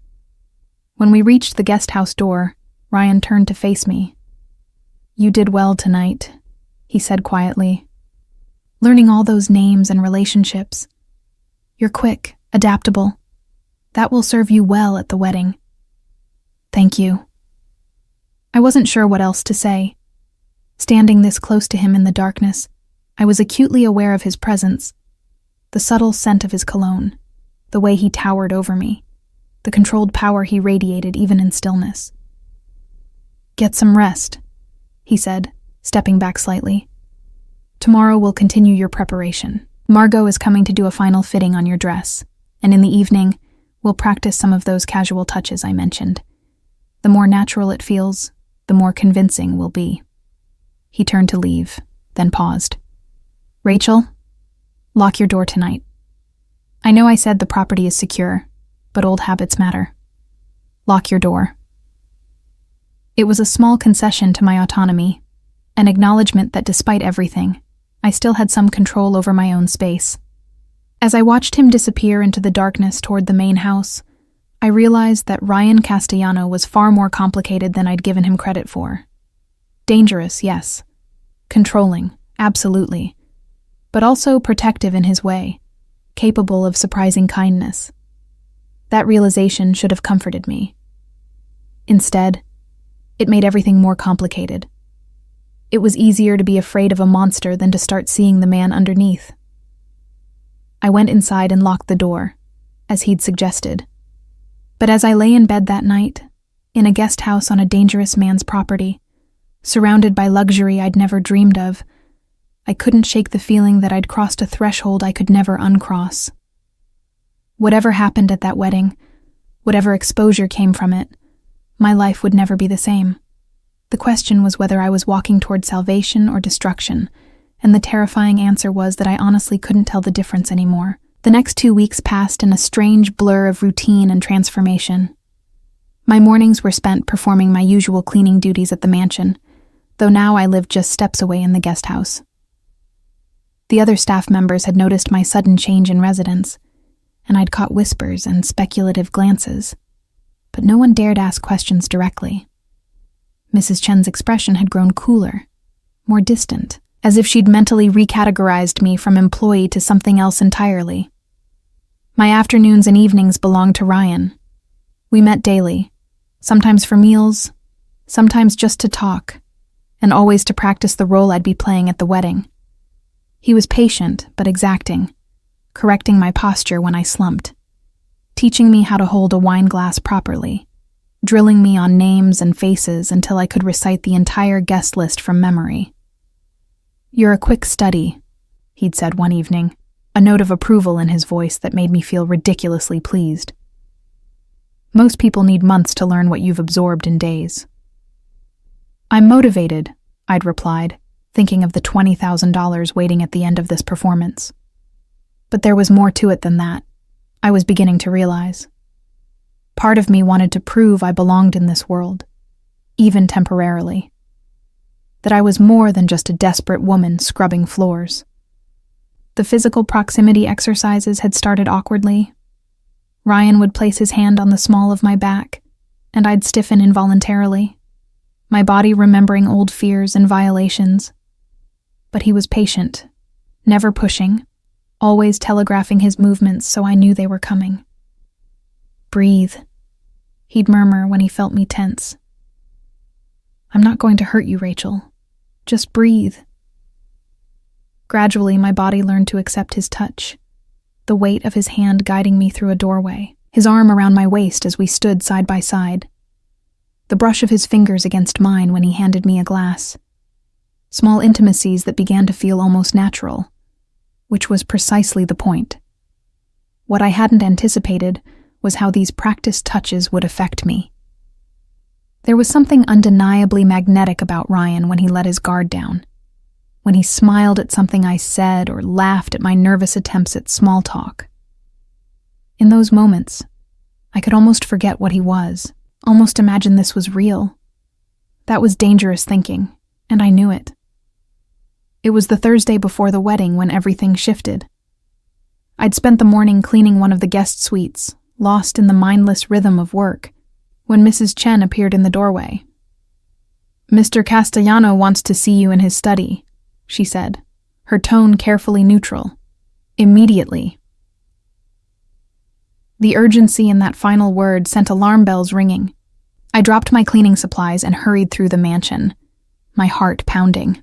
When we reached the guest house door, Ryan turned to face me. "You did well tonight," he said quietly. "Learning all those names and relationships. You're quick, adaptable. That will serve you well at the wedding." "Thank you." I wasn't sure what else to say. Standing this close to him in the darkness, I was acutely aware of his presence, the subtle scent of his cologne, the way he towered over me, the controlled power he radiated even in stillness. "Get some rest," he said, stepping back slightly. "Tomorrow we'll continue your preparation. Margot is coming to do a final fitting on your dress, and in the evening, we'll practice some of those casual touches I mentioned. The more natural it feels, the more convincing we'll be." He turned to leave, then paused. "Rachel, lock your door tonight. I know I said the property is secure, but old habits matter. Lock your door." It was a small concession to my autonomy, an acknowledgement that despite everything, I still had some control over my own space. As I watched him disappear into the darkness toward the main house, I realized that Ryan Castellano was far more complicated than I'd given him credit for. Dangerous, yes. Controlling, absolutely. But also protective in his way, capable of surprising kindness. That realization should have comforted me. Instead, it made everything more complicated. It was easier to be afraid of a monster than to start seeing the man underneath. I went inside and locked the door, as he'd suggested. But as I lay in bed that night, in a guest house on a dangerous man's property, surrounded by luxury I'd never dreamed of, I couldn't shake the feeling that I'd crossed a threshold I could never uncross. Whatever happened at that wedding, whatever exposure came from it, my life would never be the same. The question was whether I was walking toward salvation or destruction, and the terrifying answer was that I honestly couldn't tell the difference anymore. The next 2 weeks passed in a strange blur of routine and transformation. My mornings were spent performing my usual cleaning duties at the mansion, though now I lived just steps away in the guest house. The other staff members had noticed my sudden change in residence, and I'd caught whispers and speculative glances, but no one dared ask questions directly. Mrs. Chen's expression had grown cooler, more distant, as if she'd mentally recategorized me from employee to something else entirely. My afternoons and evenings belonged to Ryan. We met daily, sometimes for meals, sometimes just to talk, and always to practice the role I'd be playing at the wedding. He was patient but exacting, correcting my posture when I slumped, teaching me how to hold a wine glass properly, drilling me on names and faces until I could recite the entire guest list from memory. "You're a quick study," he'd said one evening, a note of approval in his voice that made me feel ridiculously pleased. "Most people need months to learn what you've absorbed in days." "I'm motivated," I'd replied, thinking of the $20,000 waiting at the end of this performance. But there was more to it than that, I was beginning to realize. Part of me wanted to prove I belonged in this world, even temporarily. That I was more than just a desperate woman scrubbing floors. The physical proximity exercises had started awkwardly. Ryan would place his hand on the small of my back, and I'd stiffen involuntarily, my body remembering old fears and violations. But he was patient, never pushing, always telegraphing his movements so I knew they were coming. "Breathe," he'd murmur when he felt me tense. "I'm not going to hurt you, Rachel. Just breathe." Gradually, my body learned to accept his touch, the weight of his hand guiding me through a doorway, his arm around my waist as we stood side by side, the brush of his fingers against mine when he handed me a glass. Small intimacies that began to feel almost natural, which was precisely the point. What I hadn't anticipated was how these practiced touches would affect me. There was something undeniably magnetic about Ryan when he let his guard down, when he smiled at something I said or laughed at my nervous attempts at small talk. In those moments, I could almost forget what he was, almost imagine this was real. That was dangerous thinking, and I knew it. It was the Thursday before the wedding when everything shifted. I'd spent the morning cleaning one of the guest suites, lost in the mindless rhythm of work, when Mrs. Chen appeared in the doorway. "Mr. Castellano wants to see you in his study," she said, her tone carefully neutral. "Immediately." The urgency in that final word sent alarm bells ringing. I dropped my cleaning supplies and hurried through the mansion, my heart pounding.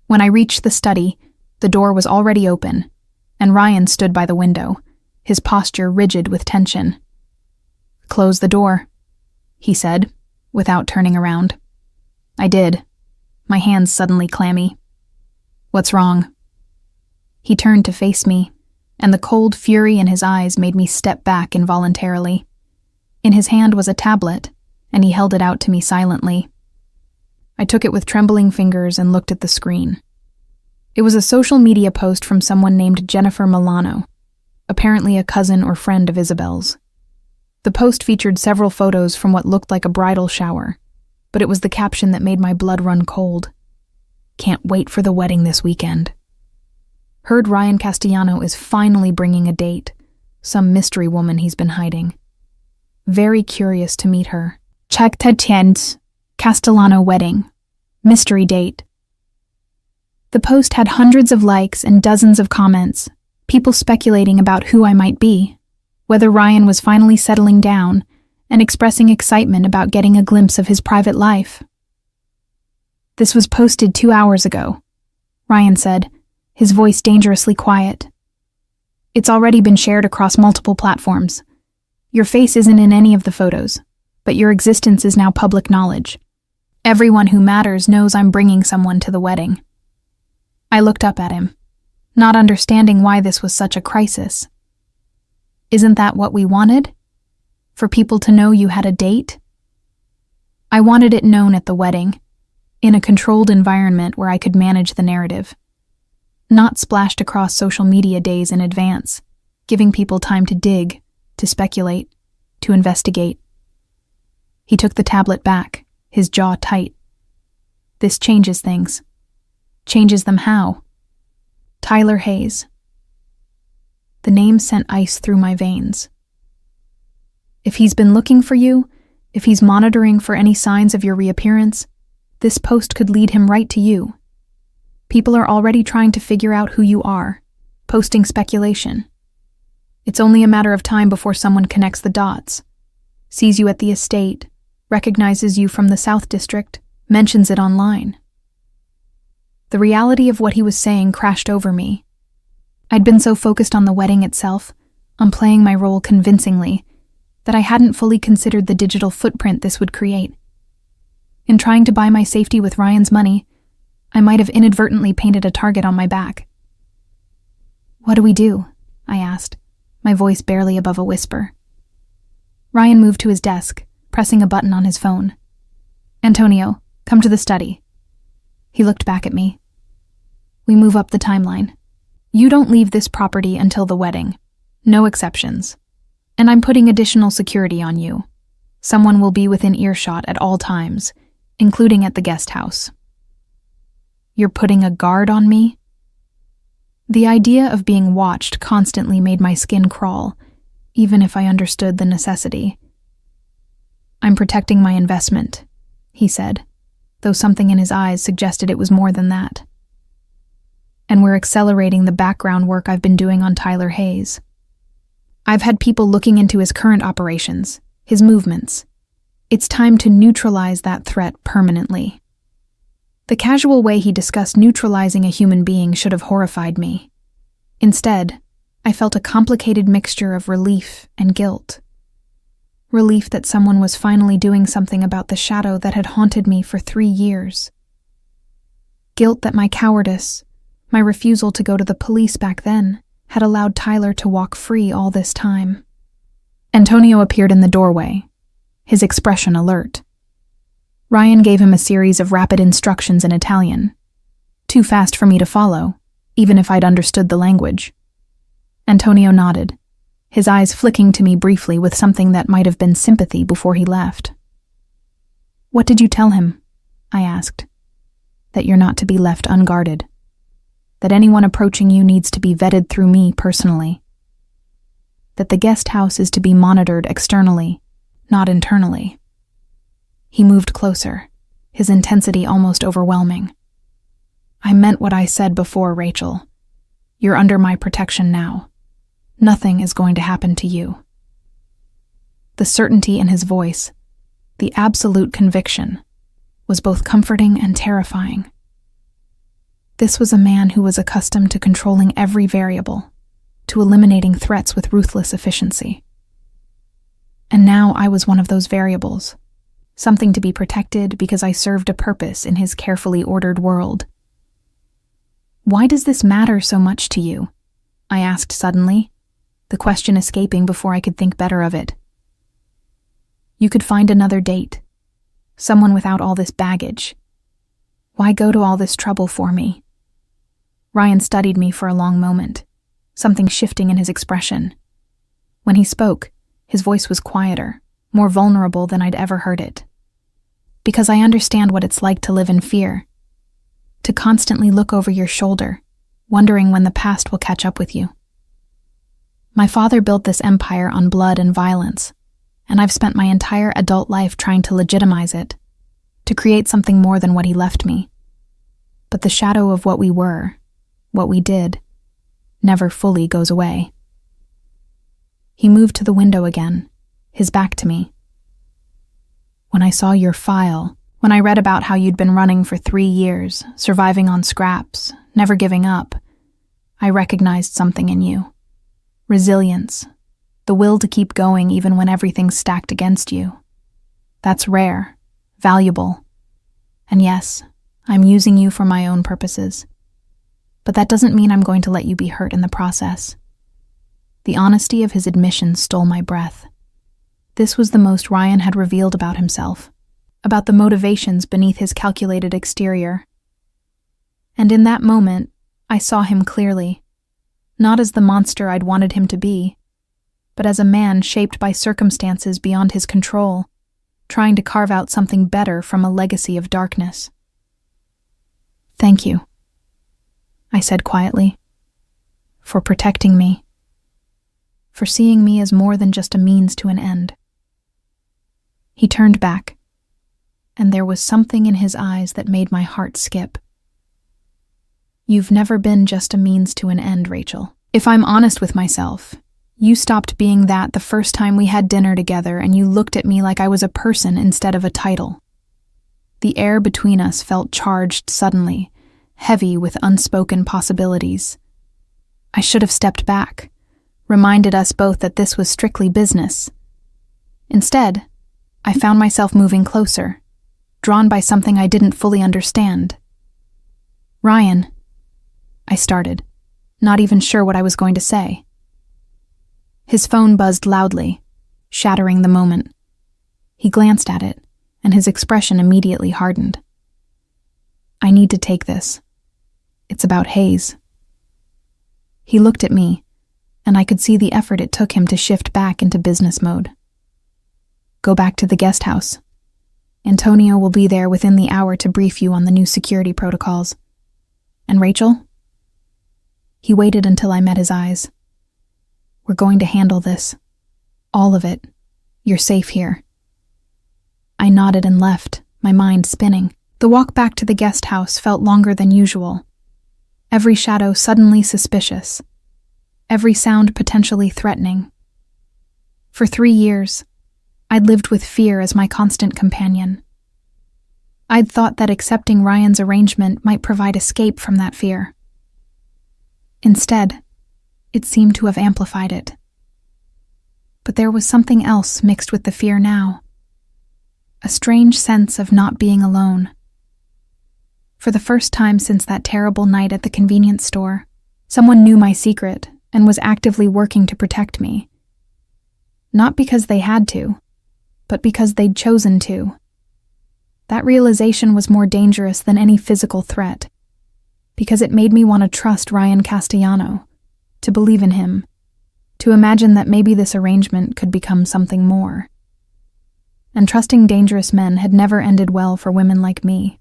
When I reached the study, the door was already open, and Ryan stood by the window, his posture rigid with tension. "Close the door," he said, without turning around. I did, my hands suddenly clammy. "What's wrong?" He turned to face me, and the cold fury in his eyes made me step back involuntarily. In his hand was a tablet, and he held it out to me silently. I took it with trembling fingers and looked at the screen. It was a social media post from someone named Jennifer Milano, apparently a cousin or friend of Isabel's. The post featured several photos from what looked like a bridal shower, but it was the caption that made my blood run cold. "Can't wait for the wedding this weekend." Heard Ryan Castellano is finally bringing a date. Some mystery woman he's been hiding. Very curious to meet her. Check Ted Castellano wedding. Mystery date. The post had hundreds of likes and dozens of comments, people speculating about who I might be, whether Ryan was finally settling down, and expressing excitement about getting a glimpse of his private life. This was posted 2 hours ago, Ryan said, his voice dangerously quiet. It's already been shared across multiple platforms. Your face isn't in any of the photos, but your existence is now public knowledge. Everyone who matters knows I'm bringing someone to the wedding. I looked up at him, not understanding why this was such a crisis. Isn't that what we wanted? For people to know you had a date? I wanted it known at the wedding, in a controlled environment where I could manage the narrative. Not splashed across social media days in advance, giving people time to dig, to speculate, to investigate. He took the tablet back, his jaw tight. This changes things. Changes them how? Tyler Hayes. The name sent ice through my veins. If he's been looking for you, if he's monitoring for any signs of your reappearance, this post could lead him right to you. People are already trying to figure out who you are, posting speculation. It's only a matter of time before someone connects the dots, sees you at the estate, recognizes you from the South District, mentions it online. The reality of what he was saying crashed over me. I'd been so focused on the wedding itself, on playing my role convincingly, that I hadn't fully considered the digital footprint this would create. In trying to buy my safety with Ryan's money, I might have inadvertently painted a target on my back. What do we do? I asked, my voice barely above a whisper. Ryan moved to his desk, pressing a button on his phone. Antonio, come to the study. He looked back at me. We move up the timeline. You don't leave this property until the wedding. No exceptions. And I'm putting additional security on you. Someone will be within earshot at all times, including at the guest house. You're putting a guard on me? The idea of being watched constantly made my skin crawl, even if I understood the necessity. I'm protecting my investment, he said, though something in his eyes suggested it was more than that. And we're accelerating the background work I've been doing on Tyler Hayes. I've had people looking into his current operations, his movements. It's time to neutralize that threat permanently. The casual way he discussed neutralizing a human being should have horrified me. Instead, I felt a complicated mixture of relief and guilt. Relief that someone was finally doing something about the shadow that had haunted me for 3 years. Guilt that my cowardice, my refusal to go to the police back then, had allowed Tyler to walk free all this time. Antonio appeared in the doorway, his expression alert. Ryan gave him a series of rapid instructions in Italian, too fast for me to follow, even if I'd understood the language. Antonio nodded, his eyes flicking to me briefly with something that might have been sympathy before he left. What did you tell him? I asked. That you're not to be left unguarded. That anyone approaching you needs to be vetted through me personally. That the guest house is to be monitored externally, not internally. He moved closer, his intensity almost overwhelming. I meant what I said before, Rachel. You're under my protection now. Nothing is going to happen to you. The certainty in his voice, the absolute conviction, was both comforting and terrifying. This was a man who was accustomed to controlling every variable, to eliminating threats with ruthless efficiency. And now I was one of those variables, something to be protected because I served a purpose in his carefully ordered world. Why does this matter so much to you? I asked suddenly, the question escaping before I could think better of it. You could find another date, someone without all this baggage. Why go to all this trouble for me? Ryan studied me for a long moment, something shifting in his expression. When he spoke, his voice was quieter, more vulnerable than I'd ever heard it. Because I understand what it's like to live in fear, to constantly look over your shoulder, wondering when the past will catch up with you. My father built this empire on blood and violence, and I've spent my entire adult life trying to legitimize it, to create something more than what he left me. But the shadow of what we were, what we did, never fully goes away. He moved to the window again, his back to me. When I saw your file, when I read about how you'd been running for 3 years, surviving on scraps, never giving up, I recognized something in you. Resilience, the will to keep going even when everything's stacked against you. That's rare, valuable. And yes, I'm using you for my own purposes. But that doesn't mean I'm going to let you be hurt in the process. The honesty of his admission stole my breath. This was the most Ryan had revealed about himself, about the motivations beneath his calculated exterior. And in that moment, I saw him clearly, not as the monster I'd wanted him to be, but as a man shaped by circumstances beyond his control, trying to carve out something better from a legacy of darkness. "Thank you," I said quietly, "for protecting me, for seeing me as more than just a means to an end." He turned back, and there was something in his eyes that made my heart skip. "You've never been just a means to an end, Rachel. If I'm honest with myself, you stopped being that the first time we had dinner together and you looked at me like I was a person instead of a title. The air between us felt charged suddenly, heavy with unspoken possibilities. I should have stepped back, reminded us both that this was strictly business. Instead, I found myself moving closer, drawn by something I didn't fully understand. "Ryan," I started, not even sure what I was going to say. His phone buzzed loudly, shattering the moment. He glanced at it, and his expression immediately hardened. "I need to take this. It's about Hayes." He looked at me, and I could see the effort it took him to shift back into business mode. "Go back to the guest house. Antonio will be there within the hour to brief you on the new security protocols. And Rachel?" He waited until I met his eyes. "We're going to handle this. All of it. You're safe here." I nodded and left, my mind spinning. The walk back to the guest house felt longer than usual. Every shadow suddenly suspicious. Every sound potentially threatening. For 3 years, I'd lived with fear as my constant companion. I'd thought that accepting Ryan's arrangement might provide escape from that fear. Instead, it seemed to have amplified it. But there was something else mixed with the fear now. A strange sense of not being alone. For the first time since that terrible night at the convenience store, someone knew my secret and was actively working to protect me. Not because they had to, but because they'd chosen to. That realization was more dangerous than any physical threat, because it made me want to trust Ryan Castellano, to believe in him, to imagine that maybe this arrangement could become something more. And trusting dangerous men had never ended well for women like me.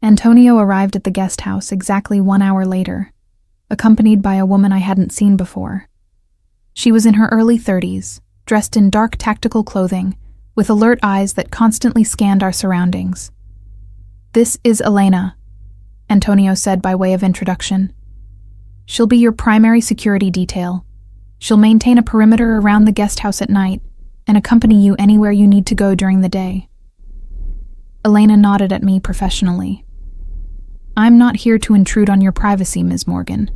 Antonio arrived at the guest house exactly 1 hour later, accompanied by a woman I hadn't seen before. She was in her early 30s, dressed in dark tactical clothing, with alert eyes that constantly scanned our surroundings. "This is Elena," Antonio said by way of introduction. "She'll be your primary security detail. She'll maintain a perimeter around the guest house at night and accompany you anywhere you need to go during the day." Elena nodded at me professionally. "I'm not here to intrude on your privacy, Ms. Morgan.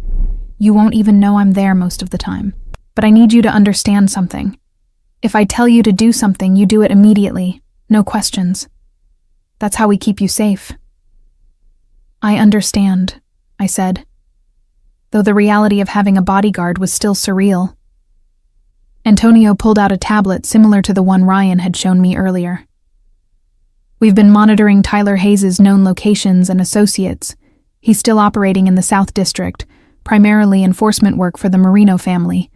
You won't even know I'm there most of the time. But I need you to understand something. If I tell you to do something, you do it immediately, no questions. That's how we keep you safe." "I understand," I said, though the reality of having a bodyguard was still surreal. Antonio pulled out a tablet similar to the one Ryan had shown me earlier. "We've been monitoring Tyler Hayes' known locations and associates. He's still operating in the South District, primarily enforcement work for the Marino family.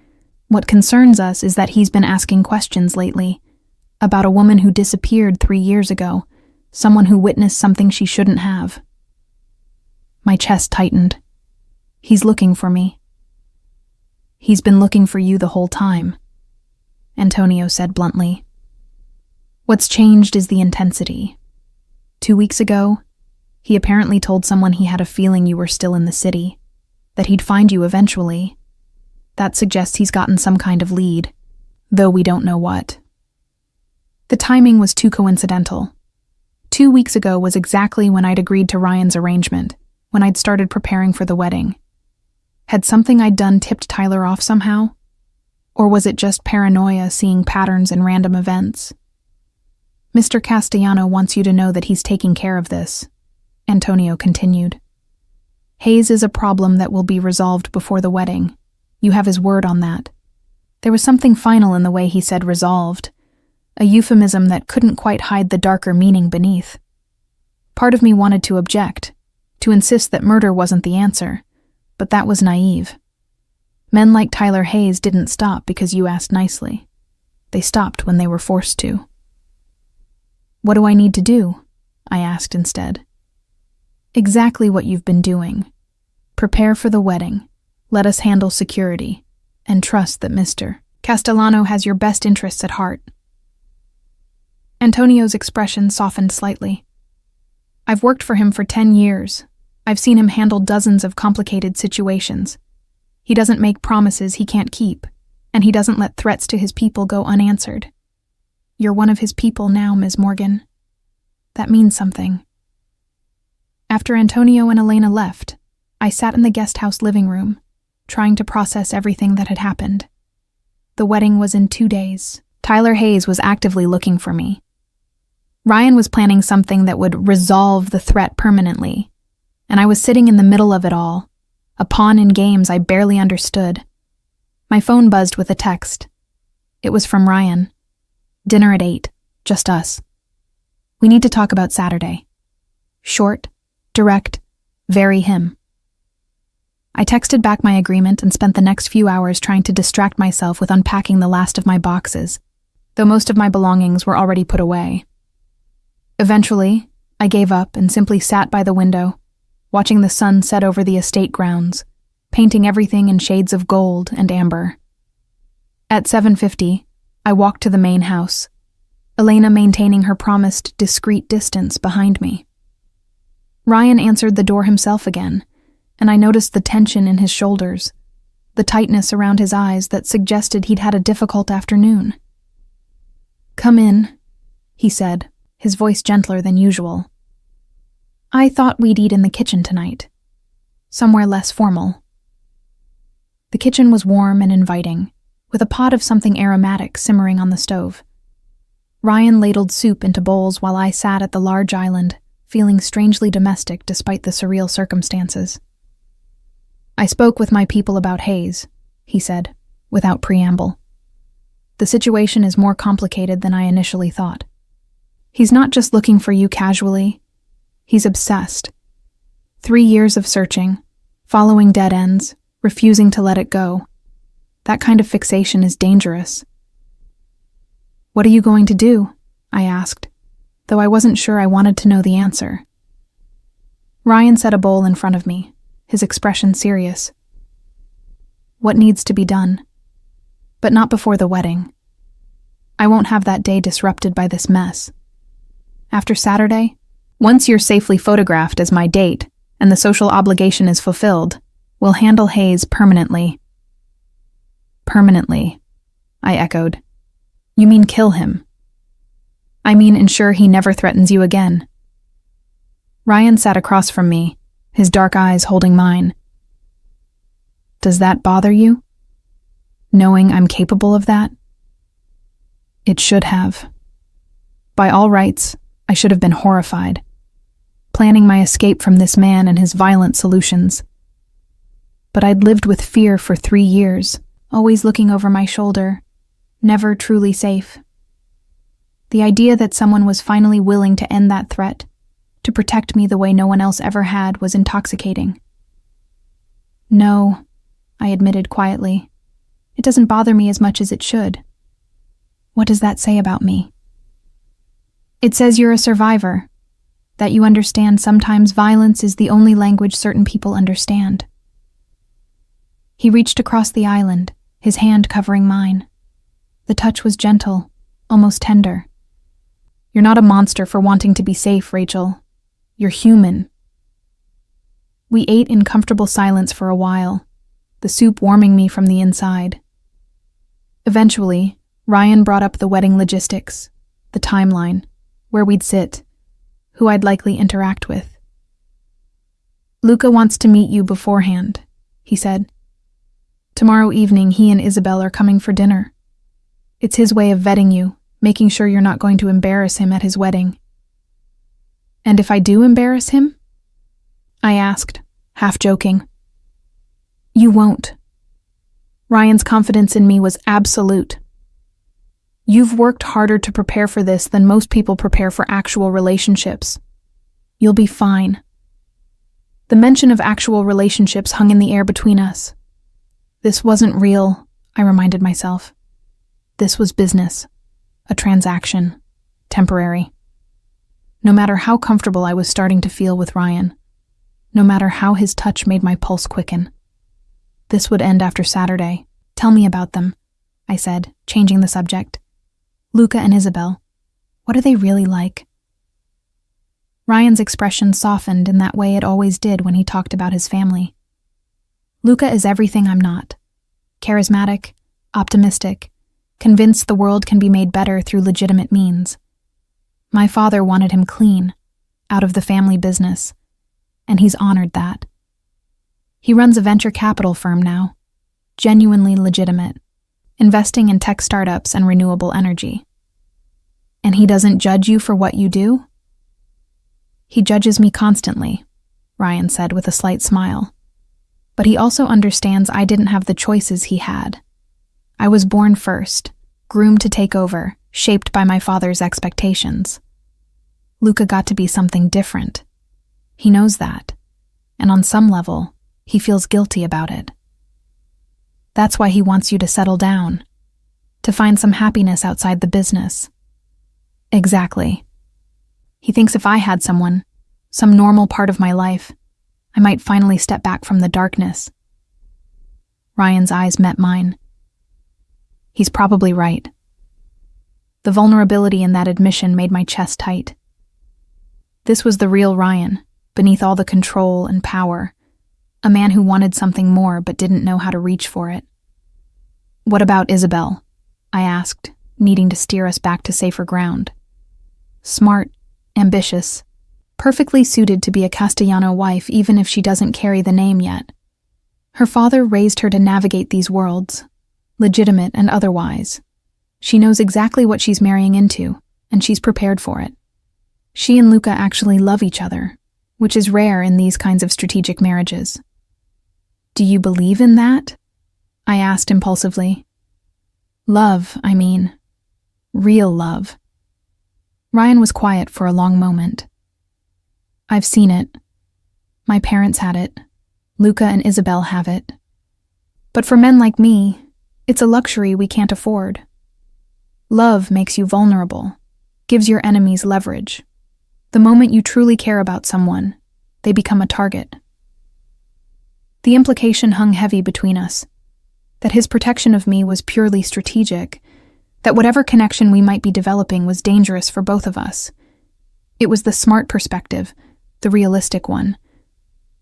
What concerns us is that he's been asking questions lately, about a woman who disappeared 3 years ago, someone who witnessed something she shouldn't have." My chest tightened. He's looking for me. He's been looking for you the whole time, Antonio said bluntly. What's changed is the intensity. 2 weeks ago, he apparently told someone he had a feeling you were still in the city, that he'd find you eventually. That suggests he's gotten some kind of lead, though we don't know what. The timing was too coincidental. 2 weeks ago was exactly when I'd agreed to Ryan's arrangement, when I'd started preparing for the wedding. Had something I'd done tipped Tyler off somehow? Or was it just paranoia seeing patterns in random events? Mr. Castellano wants you to know that he's taking care of this, Antonio continued. Hayes is a problem that will be resolved before the wedding. You have his word on that. There was something final in the way he said resolved, a euphemism that couldn't quite hide the darker meaning beneath. Part of me wanted to object, to insist that murder wasn't the answer, but that was naive. Men like Tyler Hayes didn't stop because you asked nicely. They stopped when they were forced to. What do I need to do? I asked instead. Exactly what you've been doing. Prepare for the wedding. Let us handle security. And trust that Mr. Castellano has your best interests at heart. Antonio's expression softened slightly. I've worked for him for 10 years. I've seen him handle dozens of complicated situations. He doesn't make promises he can't keep, and he doesn't let threats to his people go unanswered. You're one of his people now, Ms. Morgan. That means something. After Antonio and Elena left, I sat in the guest house living room, trying to process everything that had happened. The wedding was in 2 days. Tyler Hayes was actively looking for me. Ryan was planning something that would resolve the threat permanently, and I was sitting in the middle of it all, a pawn in games I barely understood. My phone buzzed with a text. It was from Ryan. Dinner at 8, just us. We need to talk about Saturday. Short, direct, very him. I texted back my agreement and spent the next few hours trying to distract myself with unpacking the last of my boxes, though most of my belongings were already put away. Eventually, I gave up and simply sat by the window, watching the sun set over the estate grounds, painting everything in shades of gold and amber. At 7:50, I walked to the main house, Elena maintaining her promised discreet distance behind me. Ryan answered the door himself again, and I noticed the tension in his shoulders, the tightness around his eyes that suggested he'd had a difficult afternoon. Come in, he said, his voice gentler than usual. I thought we'd eat in the kitchen tonight, somewhere less formal. The kitchen was warm and inviting, with a pot of something aromatic simmering on the stove. Ryan ladled soup into bowls while I sat at the large island, feeling strangely domestic despite the surreal circumstances. I spoke with my people about Hayes, he said, without preamble. The situation is more complicated than I initially thought. He's not just looking for you casually. He's obsessed. 3 years of searching, following dead ends, refusing to let it go. That kind of fixation is dangerous. What are you going to do? I asked, though I wasn't sure I wanted to know the answer. Ryan set a bowl in front of me, his expression serious. What needs to be done? But not before the wedding. I won't have that day disrupted by this mess. After Saturday, once you're safely photographed as my date and the social obligation is fulfilled, we'll handle Hayes permanently. Permanently, I echoed. You mean kill him? I mean ensure he never threatens you again. Ryan sat across from me, his dark eyes holding mine. Does that bother you? Knowing I'm capable of that? It should have. By all rights, I should have been horrified, planning my escape from this man and his violent solutions. But I'd lived with fear for 3 years, always looking over my shoulder, never truly safe. The idea that someone was finally willing to end that threat, to protect me the way no one else ever had, was intoxicating. No, I admitted quietly. It doesn't bother me as much as it should. What does that say about me? It says you're a survivor, that you understand sometimes violence is the only language certain people understand. He reached across the island, his hand covering mine. The touch was gentle, almost tender. You're not a monster for wanting to be safe, Rachel. You're human. We ate in comfortable silence for a while, the soup warming me from the inside. Eventually, Ryan brought up the wedding logistics, the timeline, where we'd sit, who I'd likely interact with. Luca wants to meet you beforehand, he said. Tomorrow evening, he and Isabel are coming for dinner. It's his way of vetting you, making sure you're not going to embarrass him at his wedding. And if I do embarrass him? I asked, half joking. You won't. Ryan's confidence in me was absolute. You've worked harder to prepare for this than most people prepare for actual relationships. You'll be fine. The mention of actual relationships hung in the air between us. This wasn't real, I reminded myself. This was business, a transaction, temporary. No matter how comfortable I was starting to feel with Ryan, no matter how his touch made my pulse quicken, this would end after Saturday. Tell me about them, I said, changing the subject. Luca and Isabel, what are they really like? Ryan's expression softened in that way it always did when he talked about his family. Luca is everything I'm not. Charismatic, optimistic, convinced the world can be made better through legitimate means. My father wanted him clean, out of the family business, and he's honored that. He runs a venture capital firm now, genuinely legitimate, investing in tech startups and renewable energy. And he doesn't judge you for what you do? He judges me constantly, Ryan said with a slight smile. But he also understands I didn't have the choices he had. I was born first, groomed to take over, shaped by my father's expectations. Luca got to be something different. He knows that, and on some level, he feels guilty about it. That's why he wants you to settle down, to find some happiness outside the business. Exactly. He thinks if I had someone, some normal part of my life, I might finally step back from the darkness. Ryan's eyes met mine. He's probably right. The vulnerability in that admission made my chest tight. This was the real Ryan, beneath all the control and power, a man who wanted something more but didn't know how to reach for it. What about Isabel? I asked, needing to steer us back to safer ground. Smart, ambitious, perfectly suited to be a Castellano wife even if she doesn't carry the name yet. Her father raised her to navigate these worlds, legitimate and otherwise. She knows exactly what she's marrying into, and she's prepared for it. She and Luca actually love each other, which is rare in these kinds of strategic marriages. Do you believe in that? I asked impulsively. Love, I mean. Real love. Ryan was quiet for a long moment. I've seen it. My parents had it. Luca and Isabel have it. But for men like me, it's a luxury we can't afford. Love makes you vulnerable, gives your enemies leverage. The moment you truly care about someone, they become a target. The implication hung heavy between us, that his protection of me was purely strategic, that whatever connection we might be developing was dangerous for both of us. It was the smart perspective, the realistic one.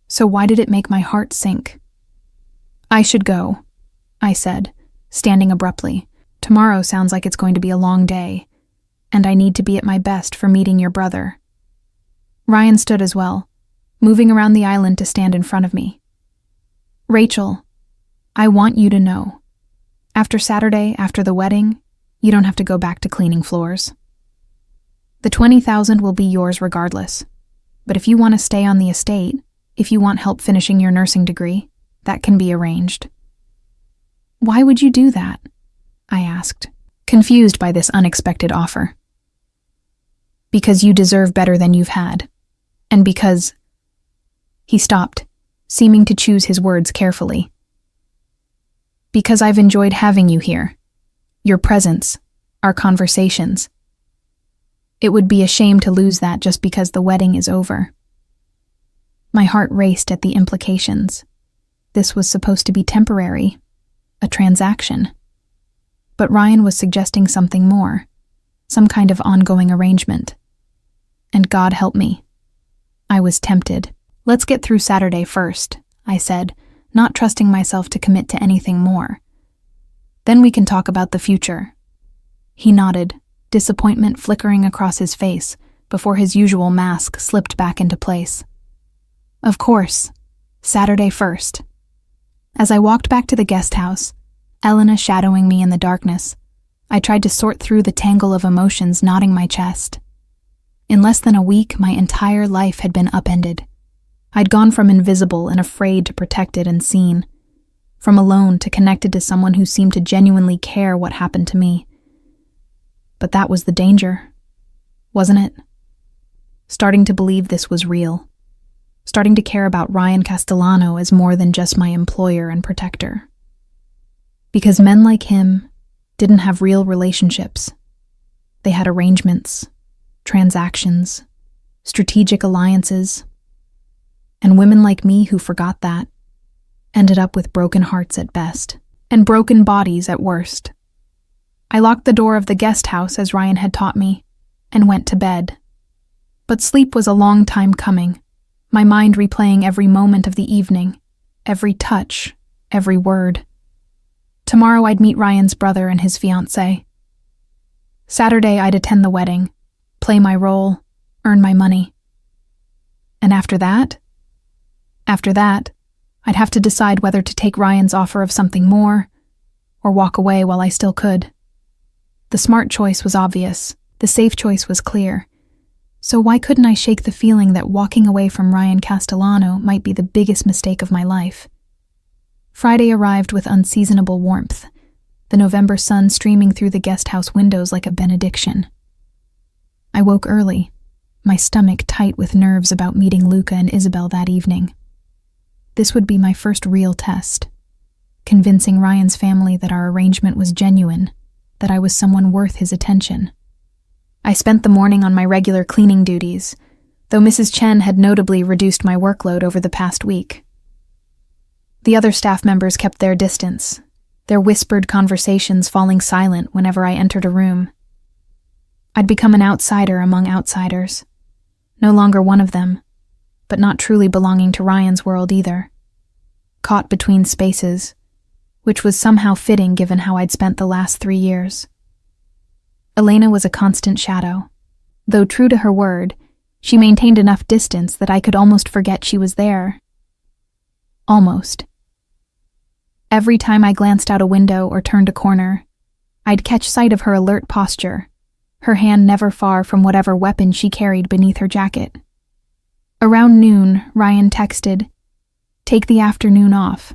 So why did it make my heart sink? I should go, I said, standing abruptly. Tomorrow sounds like it's going to be a long day, and I need to be at my best for meeting your brother. Ryan stood as well, moving around the island to stand in front of me. Rachel, I want you to know. After Saturday, after the wedding, you don't have to go back to cleaning floors. The $20,000 will be yours regardless. But if you want to stay on the estate, if you want help finishing your nursing degree, that can be arranged. Why would you do that? I asked, confused by this unexpected offer. Because you deserve better than you've had. And because... He stopped, seeming to choose his words carefully. Because I've enjoyed having you here. Your presence, our conversations. It would be a shame to lose that just because the wedding is over. My heart raced at the implications. This was supposed to be temporary, a transaction. But Ryan was suggesting something more, some kind of ongoing arrangement. And God help me. I was tempted. "Let's get through Saturday first," I said, not trusting myself to commit to anything more. "Then we can talk about the future." He nodded, disappointment flickering across his face before his usual mask slipped back into place. Of course, Saturday first. As I walked back to the guest house, Elena shadowing me in the darkness, I tried to sort through the tangle of emotions knotting my chest. In less than a week, my entire life had been upended. I'd gone from invisible and afraid to protected and seen, from alone to connected to someone who seemed to genuinely care what happened to me. But that was the danger, wasn't it? Starting to believe this was real. Starting to care about Ryan Castellano as more than just my employer and protector. Because men like him didn't have real relationships. They had arrangements, transactions, strategic alliances. And women like me who forgot that ended up with broken hearts at best, and broken bodies at worst. I locked the door of the guest house as Ryan had taught me, and went to bed. But sleep was a long time coming, my mind replaying every moment of the evening, every touch, every word. Tomorrow I'd meet Ryan's brother and his fiancée. Saturday I'd attend the wedding, play my role, earn my money. And after that, I'd have to decide whether to take Ryan's offer of something more, or walk away while I still could. The smart choice was obvious, the safe choice was clear. So why couldn't I shake the feeling that walking away from Ryan Castellano might be the biggest mistake of my life? Friday arrived with unseasonable warmth, the November sun streaming through the guest house windows like a benediction. I woke early, my stomach tight with nerves about meeting Luca and Isabel that evening. This would be my first real test, convincing Ryan's family that our arrangement was genuine, that I was someone worth his attention. I spent the morning on my regular cleaning duties, though Mrs. Chen had notably reduced my workload over the past week. The other staff members kept their distance, their whispered conversations falling silent whenever I entered a room. I'd become an outsider among outsiders, no longer one of them, but not truly belonging to Ryan's world either. Caught between spaces, which was somehow fitting given how I'd spent the last 3 years. Elena was a constant shadow. Though true to her word, she maintained enough distance that I could almost forget she was there. Almost. Every time I glanced out a window or turned a corner, I'd catch sight of her alert posture, her hand never far from whatever weapon she carried beneath her jacket. Around noon, Ryan texted, "Take the afternoon off.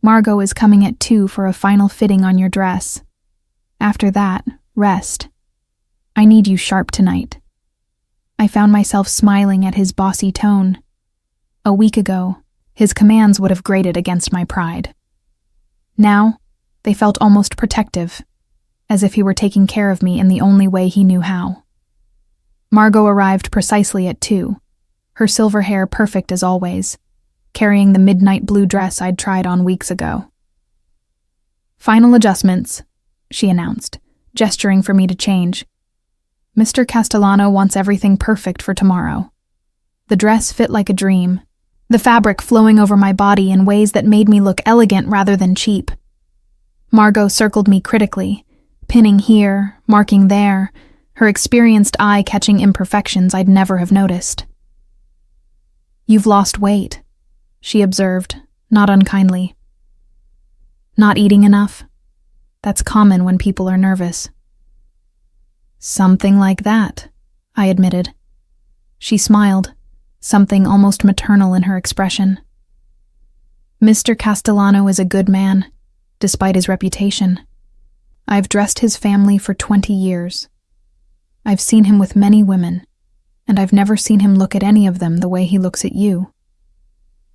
Margot is coming at 2 for a final fitting on your dress. After that, rest. I need you sharp tonight." I found myself smiling at his bossy tone. A week ago, his commands would have grated against my pride. Now, they felt almost protective, as if he were taking care of me in the only way he knew how. Margot arrived precisely at 2, her silver hair perfect as always, carrying the midnight blue dress I'd tried on weeks ago. "Final adjustments," she announced, gesturing for me to change. "Mr. Castellano wants everything perfect for tomorrow." The dress fit like a dream, the fabric flowing over my body in ways that made me look elegant rather than cheap. Margot circled me critically, pinning here, marking there, her experienced eye catching imperfections I'd never have noticed. "You've lost weight," she observed, not unkindly. "Not eating enough? That's common when people are nervous." "Something like that," I admitted. She smiled, something almost maternal in her expression. "Mr. Castellano is a good man, despite his reputation. I've dressed his family for 20 years. I've seen him with many women, and I've never seen him look at any of them the way he looks at you."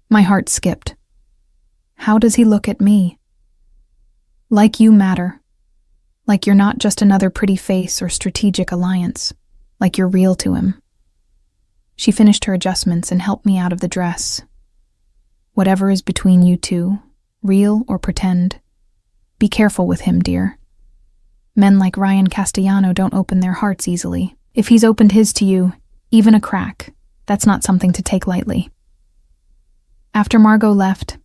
My heart skipped. How does he look at me? Like you matter. Like you're not just another pretty face or strategic alliance. Like you're real to him. She finished her adjustments and helped me out of the dress. Whatever is between you two, real or pretend, be careful with him, dear. Men like Ryan Castellano don't open their hearts easily. If he's opened his to you, even a crack, that's not something to take lightly. After Margot left,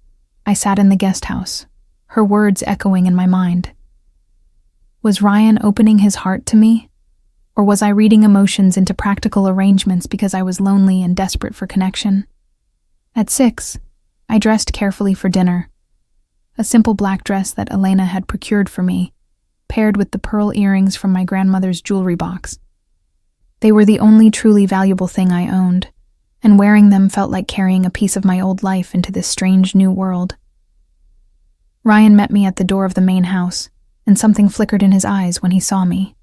I sat in the guest house, her words echoing in my mind. Was Ryan opening his heart to me? Or was I reading emotions into practical arrangements because I was lonely and desperate for connection? At 6, I dressed carefully for dinner. A simple black dress that Elena had procured for me, paired with the pearl earrings from my grandmother's jewelry box. They were the only truly valuable thing I owned, and wearing them felt like carrying a piece of my old life into this strange new world. Ryan met me at the door of the main house, and something flickered in his eyes when he saw me.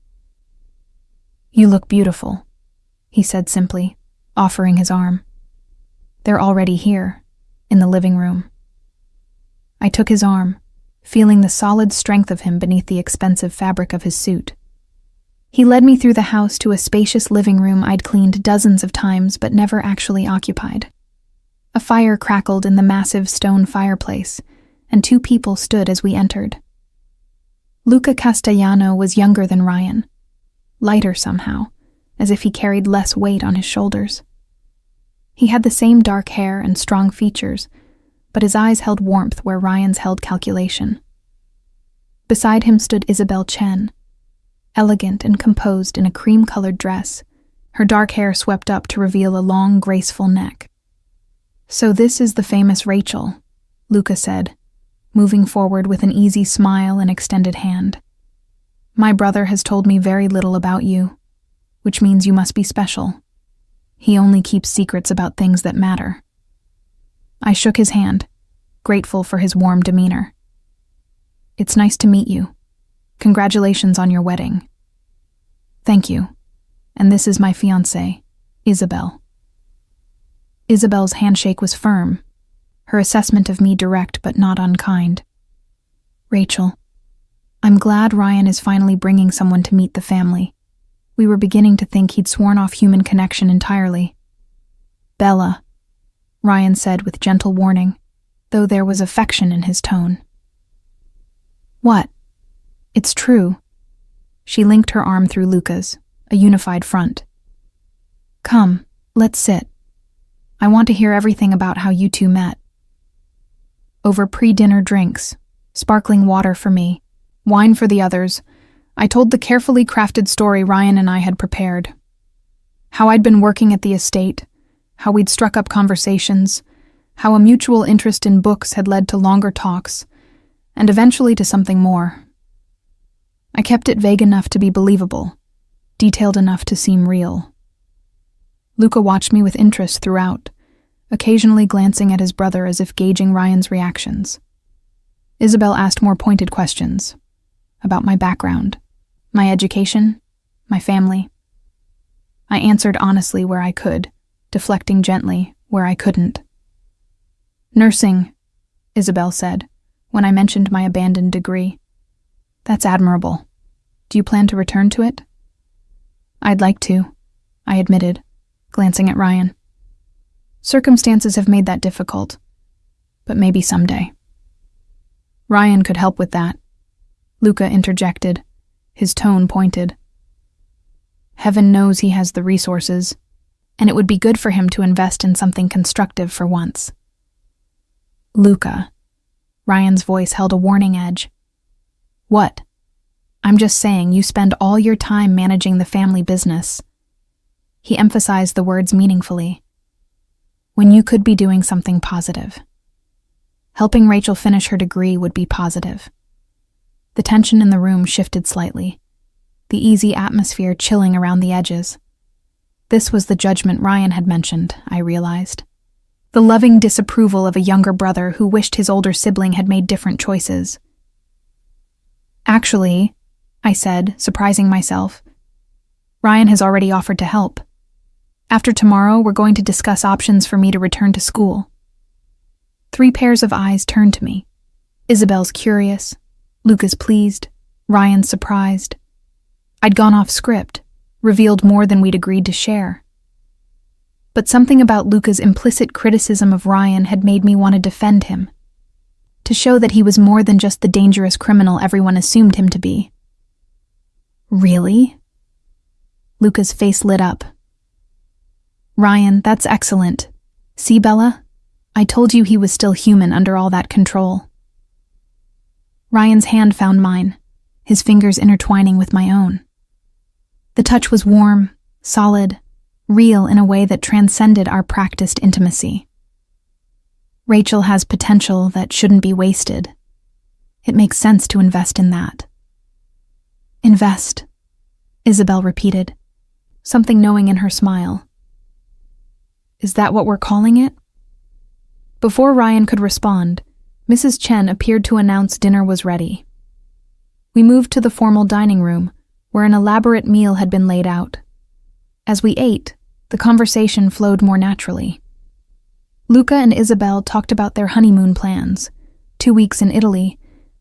"You look beautiful," he said simply, offering his arm. "They're already here, in the living room." I took his arm, feeling the solid strength of him beneath the expensive fabric of his suit. He led me through the house to a spacious living room I'd cleaned dozens of times but never actually occupied. A fire crackled in the massive stone fireplace, and 2 people stood as we entered. Luca Castellano was younger than Ryan, lighter somehow, as if he carried less weight on his shoulders. He had the same dark hair and strong features, but his eyes held warmth where Ryan's held calculation. Beside him stood Isabel Chen, elegant and composed in a cream-colored dress, her dark hair swept up to reveal a long, graceful neck. "So this is the famous Rachel," Luca said, moving forward with an easy smile and extended hand. "My brother has told me very little about you, which means you must be special. He only keeps secrets about things that matter." I shook his hand, grateful for his warm demeanor. "It's nice to meet you. Congratulations on your wedding." "Thank you. And this is my fiancée, Isabel." Isabel's handshake was firm, her assessment of me direct but not unkind. "Rachel, I'm glad Ryan is finally bringing someone to meet the family. We were beginning to think he'd sworn off human connection entirely." "Bella," Ryan said with gentle warning, though there was affection in his tone. "What? It's true." She linked her arm through Luca's, a unified front. "Come, let's sit. I want to hear everything about how you two met." Over pre-dinner drinks, sparkling water for me, wine for the others, I told the carefully crafted story Ryan and I had prepared. How I'd been working at the estate, how we'd struck up conversations, how a mutual interest in books had led to longer talks, and eventually to something more. I kept it vague enough to be believable, detailed enough to seem real. Luca watched me with interest throughout, occasionally glancing at his brother as if gauging Ryan's reactions. Isabel asked more pointed questions about my background, my education, my family. I answered honestly where I could, deflecting gently where I couldn't. "Nursing," Isabel said, when I mentioned my abandoned degree. "That's admirable. Do you plan to return to it?" "I'd like to," I admitted, glancing at Ryan. "Circumstances have made that difficult, but maybe someday." "Ryan could help with that," Luca interjected, his tone pointed. "Heaven knows he has the resources, and it would be good for him to invest in something constructive for once." "Luca," Ryan's voice held a warning edge. "What?" "I'm just saying you spend all your time managing the family business." He emphasized the words meaningfully. "When you could be doing something positive. Helping Rachel finish her degree would be positive." The tension in the room shifted slightly, the easy atmosphere chilling around the edges. This was the judgment Ryan had mentioned, I realized. The loving disapproval of a younger brother who wished his older sibling had made different choices. "Actually," I said, surprising myself, "Ryan has already offered to help. After tomorrow, we're going to discuss options for me to return to school." 3 pairs of eyes turned to me. Isabel's curious, Luca's pleased, Ryan's surprised. I'd gone off script, revealed more than we'd agreed to share. But something about Luca's implicit criticism of Ryan had made me want to defend him, to show that he was more than just the dangerous criminal everyone assumed him to be. Really? Luca's face lit up. Ryan, that's excellent. See, Bella? I told you he was still human under all that control. Ryan's hand found mine, his fingers intertwining with my own. The touch was warm, solid, real in a way that transcended our practiced intimacy. Rachel has potential that shouldn't be wasted. It makes sense to invest in that. Invest, Isabel repeated, something knowing in her smile. Is that what we're calling it? Before Ryan could respond, Mrs. Chen appeared to announce dinner was ready. We moved to the formal dining room, where an elaborate meal had been laid out. As we ate, the conversation flowed more naturally. Luca and Isabel talked about their honeymoon plans, 2 weeks in Italy,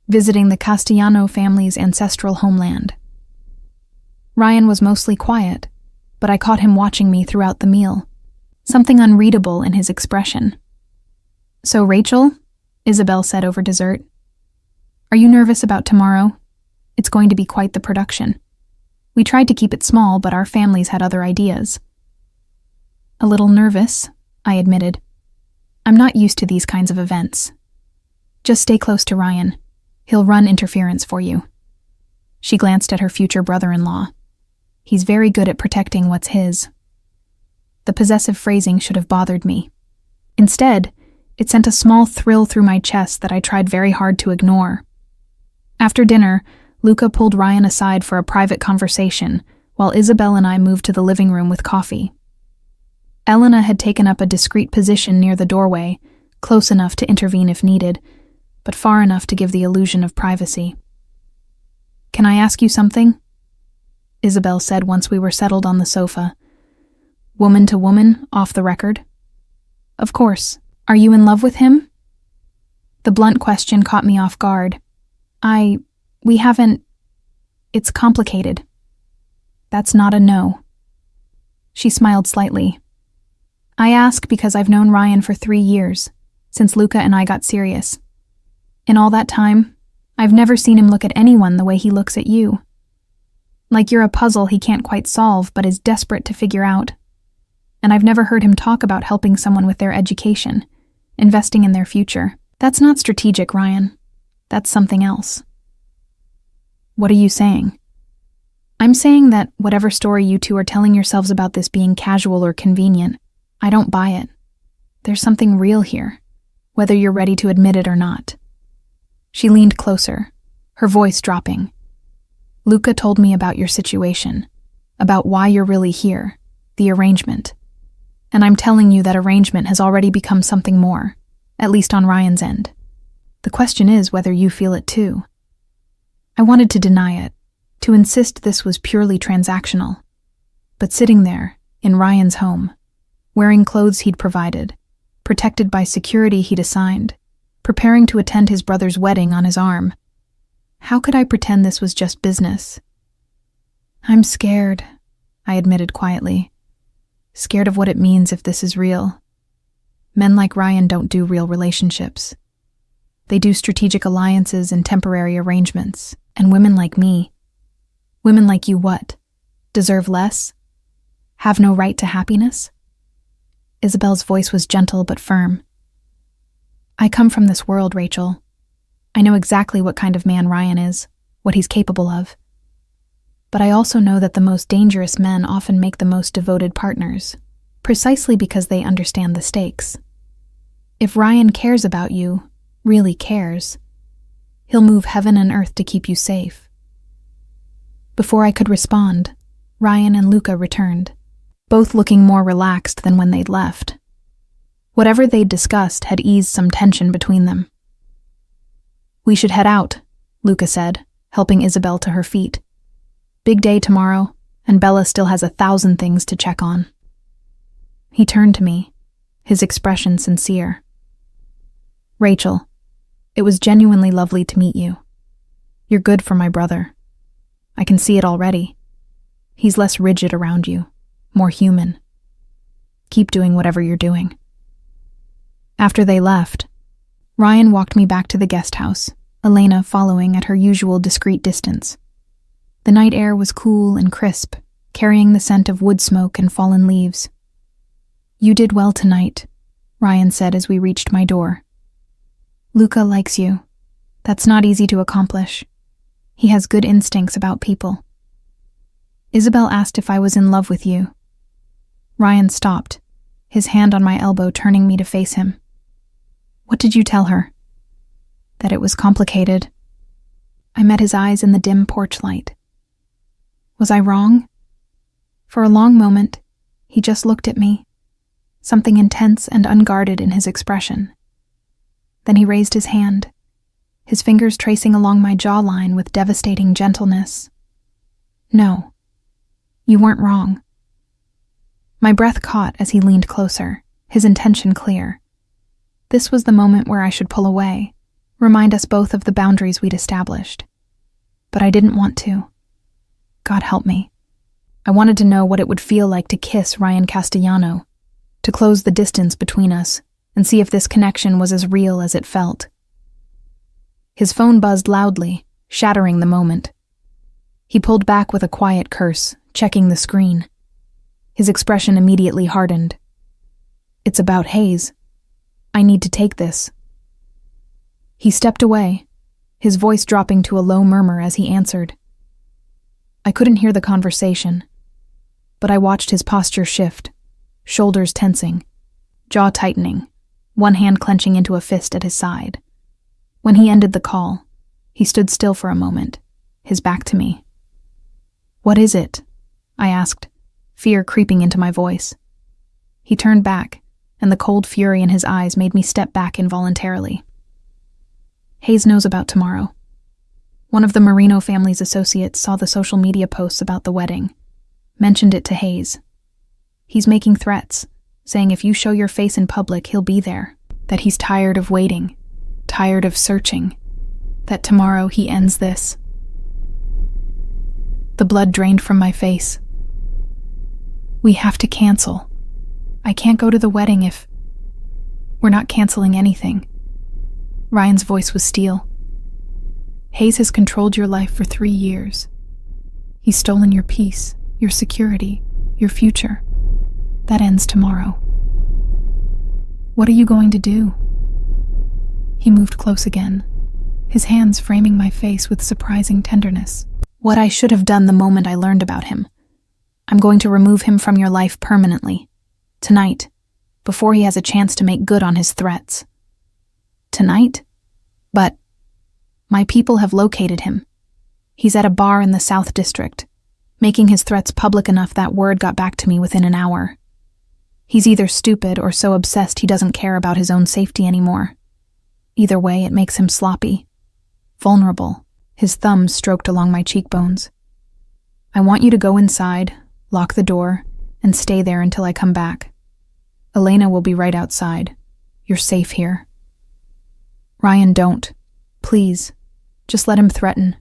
visiting the Castellano family's ancestral homeland. Ryan was mostly quiet, but I caught him watching me throughout the meal, something unreadable in his expression. So, Rachel, Isabel said over dessert, are you nervous about tomorrow? It's going to be quite the production. We tried to keep it small, but our families had other ideas. A little nervous, I admitted. I'm not used to these kinds of events. Just stay close to Ryan. He'll run interference for you. She glanced at her future brother-in-law. He's very good at protecting what's his. The possessive phrasing should have bothered me. Instead, it sent a small thrill through my chest that I tried very hard to ignore. After dinner, Luca pulled Ryan aside for a private conversation, while Isabel and I moved to the living room with coffee. Elena had taken up a discreet position near the doorway, close enough to intervene if needed, but far enough to give the illusion of privacy. Can I ask you something? Isabel said once we were settled on the sofa. Woman to woman, off the record. Of course. Are you in love with him? The blunt question caught me off guard. We haven't... It's complicated. That's not a no. She smiled slightly. I ask because I've known Ryan for 3 years, since Luca and I got serious. In all that time, I've never seen him look at anyone the way he looks at you. Like you're a puzzle he can't quite solve but is desperate to figure out. And I've never heard him talk about helping someone with their education, investing in their future. That's not strategic, Ryan. That's something else. What are you saying? I'm saying that whatever story you two are telling yourselves about this being casual or convenient, I don't buy it. There's something real here, whether you're ready to admit it or not. She leaned closer, her voice dropping. Luca told me about your situation, about why you're really here, the arrangement. And I'm telling you that arrangement has already become something more, at least on Ryan's end. The question is whether you feel it too. I wanted to deny it, to insist this was purely transactional. But sitting there, in Ryan's home, wearing clothes he'd provided, protected by security he'd assigned, preparing to attend his brother's wedding on his arm, how could I pretend this was just business? I'm scared, I admitted quietly. Scared of what it means if this is real. Men like Ryan don't do real relationships. They do strategic alliances and temporary arrangements. And women like me, women like you what? Deserve less? Have no right to happiness? Isabel's voice was gentle but firm. I come from this world, Rachel. I know exactly what kind of man Ryan is, what he's capable of. But I also know that the most dangerous men often make the most devoted partners, precisely because they understand the stakes. If Ryan cares about you, really cares, he'll move heaven and earth to keep you safe. Before I could respond, Ryan and Luca returned, both looking more relaxed than when they'd left. Whatever they'd discussed had eased some tension between them. We should head out, Luca said, helping Isabel to her feet. Big day tomorrow, and Bella still has 1,000 things to check on. He turned to me, his expression sincere. Rachel, it was genuinely lovely to meet you. You're good for my brother. I can see it already. He's less rigid around you, more human. Keep doing whatever you're doing." After they left, Ryan walked me back to the guest house, Elena following at her usual discreet distance. The night air was cool and crisp, carrying the scent of wood smoke and fallen leaves. "You did well tonight," Ryan said as we reached my door. "Luca likes you. That's not easy to accomplish. He has good instincts about people." Isabel asked if I was in love with you. Ryan stopped, his hand on my elbow turning me to face him. "What did you tell her?" "That it was complicated." I met his eyes in the dim porch light. Was I wrong? For a long moment, he just looked at me, something intense and unguarded in his expression. Then he raised his hand, his fingers tracing along my jawline with devastating gentleness. "No, you weren't wrong." My breath caught as he leaned closer, his intention clear. This was the moment where I should pull away, remind us both of the boundaries we'd established. But I didn't want to. God help me. I wanted to know what it would feel like to kiss Ryan Castellano, to close the distance between us and see if this connection was as real as it felt. His phone buzzed loudly, shattering the moment. He pulled back with a quiet curse, checking the screen. His expression immediately hardened. "It's about Hayes. I need to take this." He stepped away, his voice dropping to a low murmur as he answered. I couldn't hear the conversation, but I watched his posture shift, shoulders tensing, jaw tightening, one hand clenching into a fist at his side. When he ended the call, he stood still for a moment, his back to me. "What is it?" I asked, fear creeping into my voice. He turned back, and the cold fury in his eyes made me step back involuntarily. "Hayes knows about tomorrow. One of the Marino family's associates saw the social media posts about the wedding, mentioned it to Hayes. He's making threats, saying if you show your face in public, he'll be there, that he's tired of waiting, tired of searching, that tomorrow he ends this." The blood drained from my face. "We have to cancel. I can't go to the wedding if..." "We're not canceling anything." Ryan's voice was steel. "Hayes has controlled your life for 3 years. He's stolen your peace, your security, your future. That ends tomorrow. What are you going to do?" He moved close again, his hands framing my face with surprising tenderness. "What I should have done the moment I learned about him. I'm going to remove him from your life permanently. Tonight, before he has a chance to make good on his threats." "Tonight? But my people have located him. He's at a bar in the South District, making his threats public enough that word got back to me within an hour. He's either stupid or so obsessed he doesn't care about his own safety anymore. Either way, it makes him sloppy, vulnerable." His thumbs stroked along my cheekbones. "I want you to go inside, lock the door, and stay there until I come back. Elena will be right outside. You're safe here." "Ryan, don't. Please. Just let him threaten.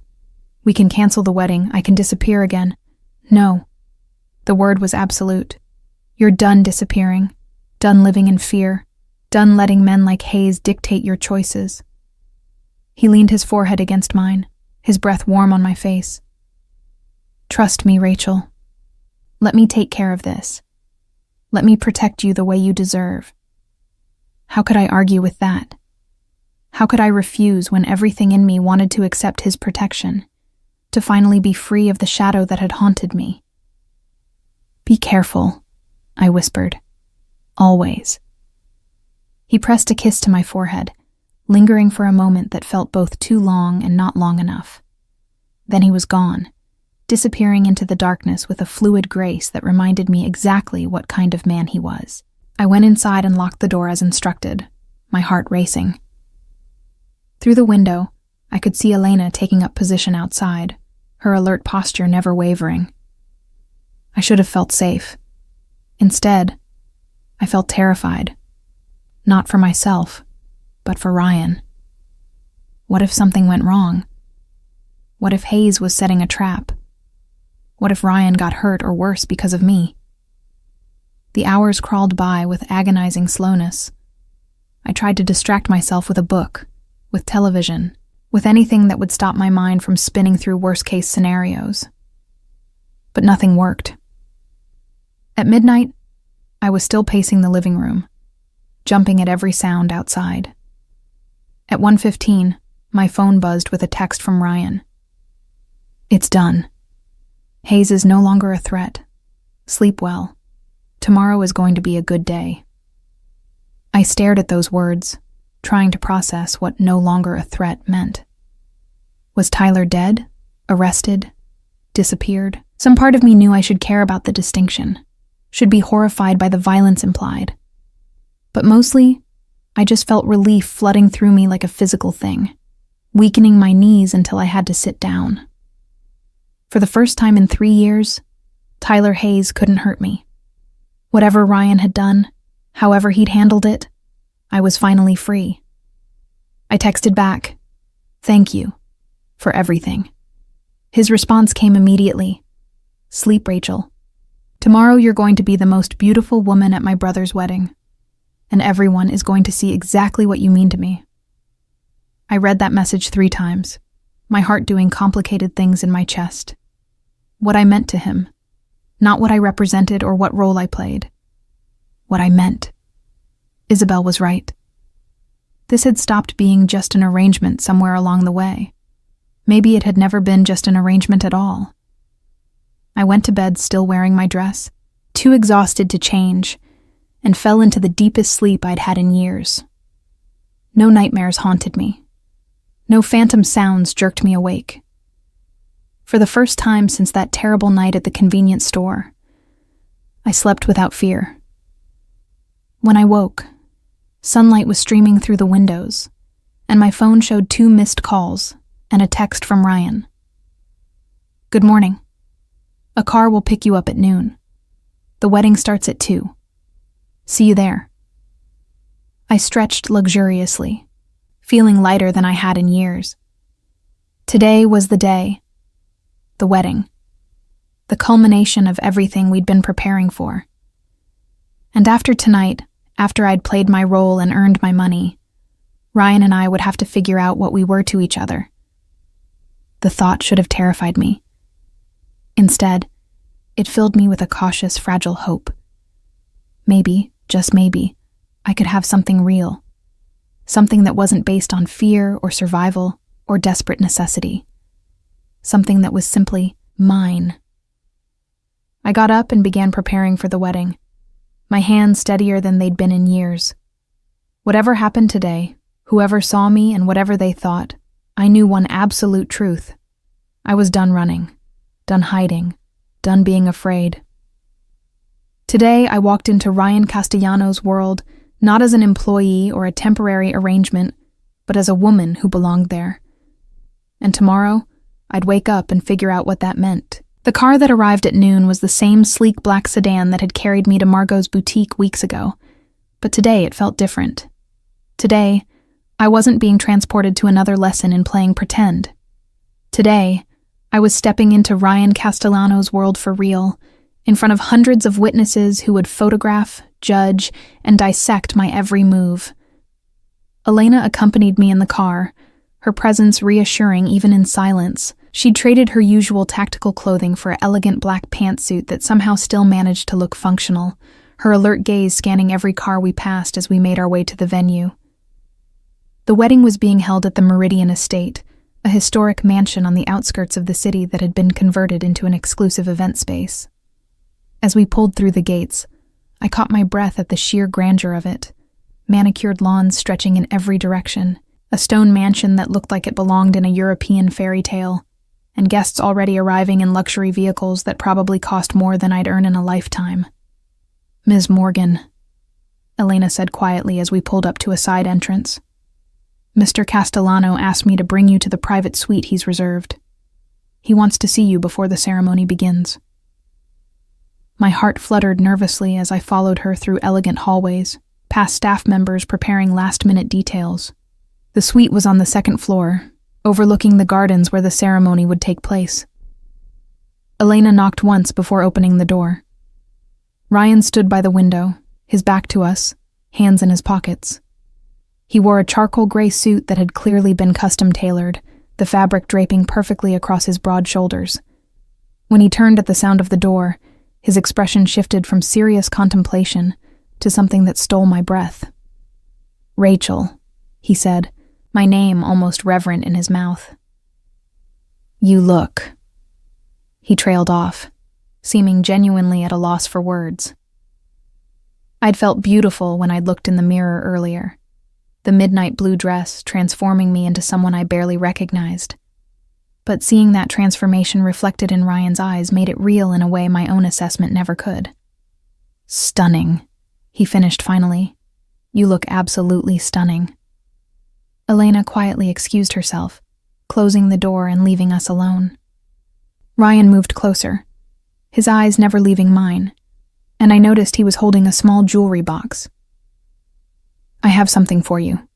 We can cancel the wedding. I can disappear again." "No." The word was absolute. "You're done disappearing. Done living in fear. Done letting men like Hayes dictate your choices." He leaned his forehead against mine, his breath warm on my face. "Trust me, Rachel. Let me take care of this. Let me protect you the way you deserve." How could I argue with that? How could I refuse when everything in me wanted to accept his protection, to finally be free of the shadow that had haunted me? "Be careful," I whispered. "Always." He pressed a kiss to my forehead, lingering for a moment that felt both too long and not long enough. Then he was gone, disappearing into the darkness with a fluid grace that reminded me exactly what kind of man he was. I went inside and locked the door as instructed, my heart racing. Through the window, I could see Elena taking up position outside, her alert posture never wavering. I should have felt safe. Instead, I felt terrified. Not for myself, but for Ryan. What if something went wrong? What if Hayes was setting a trap? What if Ryan got hurt or worse because of me? The hours crawled by with agonizing slowness. I tried to distract myself with a book, with television, with anything that would stop my mind from spinning through worst-case scenarios. But nothing worked. At midnight, I was still pacing the living room, jumping at every sound outside. At 1:15, my phone buzzed with a text from Ryan. "It's done. Hayes is no longer a threat. Sleep well. Tomorrow is going to be a good day." I stared at those words, trying to process what "no longer a threat" meant. Was Tyler dead? Arrested? Disappeared? Some part of me knew I should care about the distinction, should be horrified by the violence implied. But mostly, I just felt relief flooding through me like a physical thing, weakening my knees until I had to sit down. For the first time in 3 years, Tyler Hayes couldn't hurt me. Whatever Ryan had done, however he'd handled it, I was finally free. I texted back, "Thank you for everything." His response came immediately. "Sleep, Rachel. Tomorrow you're going to be the most beautiful woman at my brother's wedding, and everyone is going to see exactly what you mean to me." I read that message 3 times, my heart doing complicated things in my chest. What I meant to him, not what I represented or what role I played. What I meant. Isabel was right. This had stopped being just an arrangement somewhere along the way. Maybe it had never been just an arrangement at all. I went to bed still wearing my dress, too exhausted to change, and fell into the deepest sleep I'd had in years. No nightmares haunted me. No phantom sounds jerked me awake. For the first time since that terrible night at the convenience store, I slept without fear. When I woke, sunlight was streaming through the windows, and my phone showed 2 missed calls and a text from Ryan. "Good morning. A car will pick you up at noon. The wedding starts at 2. See you there." I stretched luxuriously, feeling lighter than I had in years. Today was the day. The wedding. The culmination of everything we'd been preparing for. And after tonight, after I'd played my role and earned my money, Ryan and I would have to figure out what we were to each other. The thought should have terrified me. Instead, it filled me with a cautious, fragile hope. Maybe, just maybe, I could have something real. Something that wasn't based on fear or survival or desperate necessity. Something that was simply mine. I got up and began preparing for the wedding, my hands steadier than they'd been in years. Whatever happened today, whoever saw me and whatever they thought, I knew one absolute truth. I was done running, done hiding, done being afraid. Today, I walked into Ryan Castellano's world not as an employee or a temporary arrangement, but as a woman who belonged there. And tomorrow, I'd wake up and figure out what that meant. The car that arrived at noon was the same sleek black sedan that had carried me to Margot's boutique weeks ago, but today it felt different. Today, I wasn't being transported to another lesson in playing pretend. Today, I was stepping into Ryan Castellano's world for real, in front of hundreds of witnesses who would photograph, judge, and dissect my every move. Elena accompanied me in the car, her presence reassuring even in silence. She'd traded her usual tactical clothing for an elegant black pantsuit that somehow still managed to look functional, her alert gaze scanning every car we passed as we made our way to the venue. The wedding was being held at the Meridian Estate, a historic mansion on the outskirts of the city that had been converted into an exclusive event space. As we pulled through the gates, I caught my breath at the sheer grandeur of it, manicured lawns stretching in every direction, a stone mansion that looked like it belonged in a European fairy tale, and guests already arriving in luxury vehicles that probably cost more than I'd earn in a lifetime. "Ms. Morgan," Elena said quietly as we pulled up to a side entrance. "Mr. Castellano asked me to bring you to the private suite he's reserved. He wants to see you before the ceremony begins." My heart fluttered nervously as I followed her through elegant hallways, past staff members preparing last-minute details. The suite was on the 2nd floor, overlooking the gardens where the ceremony would take place. Elena knocked once before opening the door. Ryan stood by the window, his back to us, hands in his pockets. He wore a charcoal gray suit that had clearly been custom-tailored, the fabric draping perfectly across his broad shoulders. When he turned at the sound of the door, his expression shifted from serious contemplation to something that stole my breath. "Rachel," he said, my name almost reverent in his mouth. "You look." He trailed off, seeming genuinely at a loss for words. I'd felt beautiful when I'd looked in the mirror earlier, the midnight blue dress transforming me into someone I barely recognized. But seeing that transformation reflected in Ryan's eyes made it real in a way my own assessment never could. "Stunning," he finished finally. "You look absolutely stunning." Elena quietly excused herself, closing the door and leaving us alone. Ryan moved closer, his eyes never leaving mine, and I noticed he was holding a small jewelry box. "I have something for you,"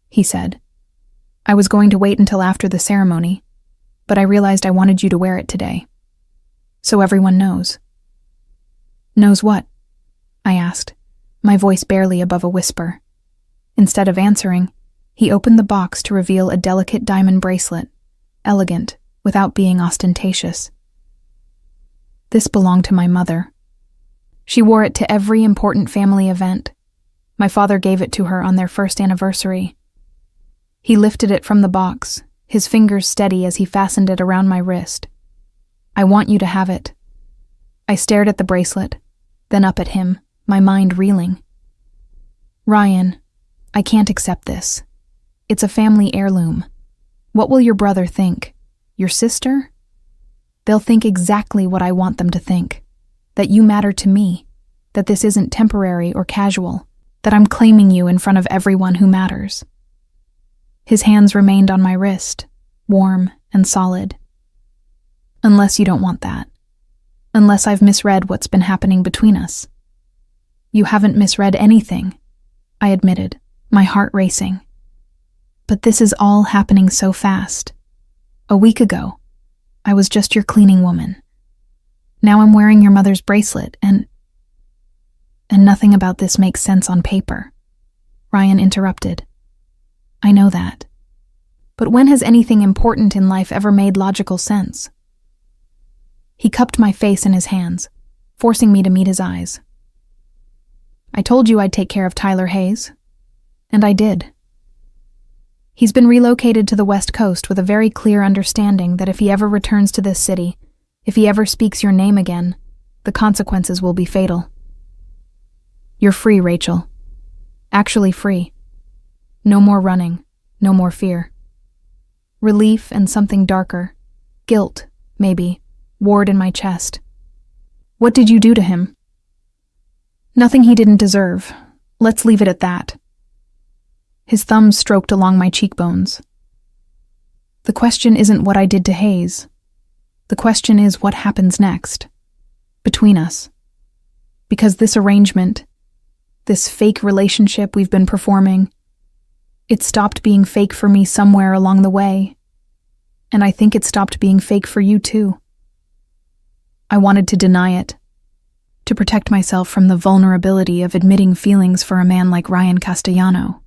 he said. "I was going to wait until after the ceremony, but I realized I wanted you to wear it today. So everyone knows." "Knows what?" I asked, my voice barely above a whisper. Instead of answering, he opened the box to reveal a delicate diamond bracelet, elegant, without being ostentatious. This belonged to my mother. She wore it to every important family event. My father gave it to her on their first anniversary. He lifted it from the box, his fingers steady as he fastened it around my wrist. "I want you to have it." I stared at the bracelet, then up at him, my mind reeling. "Ryan, I can't accept this. It's a family heirloom. What will your brother think? Your sister? They'll think exactly what I want them to think. That you matter to me. That this isn't temporary or casual. That I'm claiming you in front of everyone who matters." His hands remained on my wrist, warm and solid. "Unless you don't want that. Unless I've misread what's been happening between us." "You haven't misread anything," I admitted, my heart racing. "But this is all happening so fast. A week ago, I was just your cleaning woman. Now I'm wearing your mother's bracelet, and nothing about this makes sense on paper," Ryan interrupted. "I know that. But when has anything important in life ever made logical sense?" He cupped my face in his hands, forcing me to meet his eyes. "I told you I'd take care of Tyler Hayes. And I did. He's been relocated to the West Coast with a very clear understanding that if he ever returns to this city, if he ever speaks your name again, the consequences will be fatal. You're free, Rachel. Actually free. No more running, no more fear. Relief and something darker, guilt, maybe, warred in my chest. What did you do to him?" "Nothing he didn't deserve. Let's leave it at that." His thumbs stroked along my cheekbones. "The question isn't what I did to Hayes. The question is what happens next. Between us. Because this arrangement, this fake relationship we've been performing, it stopped being fake for me somewhere along the way. And I think it stopped being fake for you too. I wanted to deny it, to protect myself from the vulnerability of admitting feelings for a man like Ryan Castellano.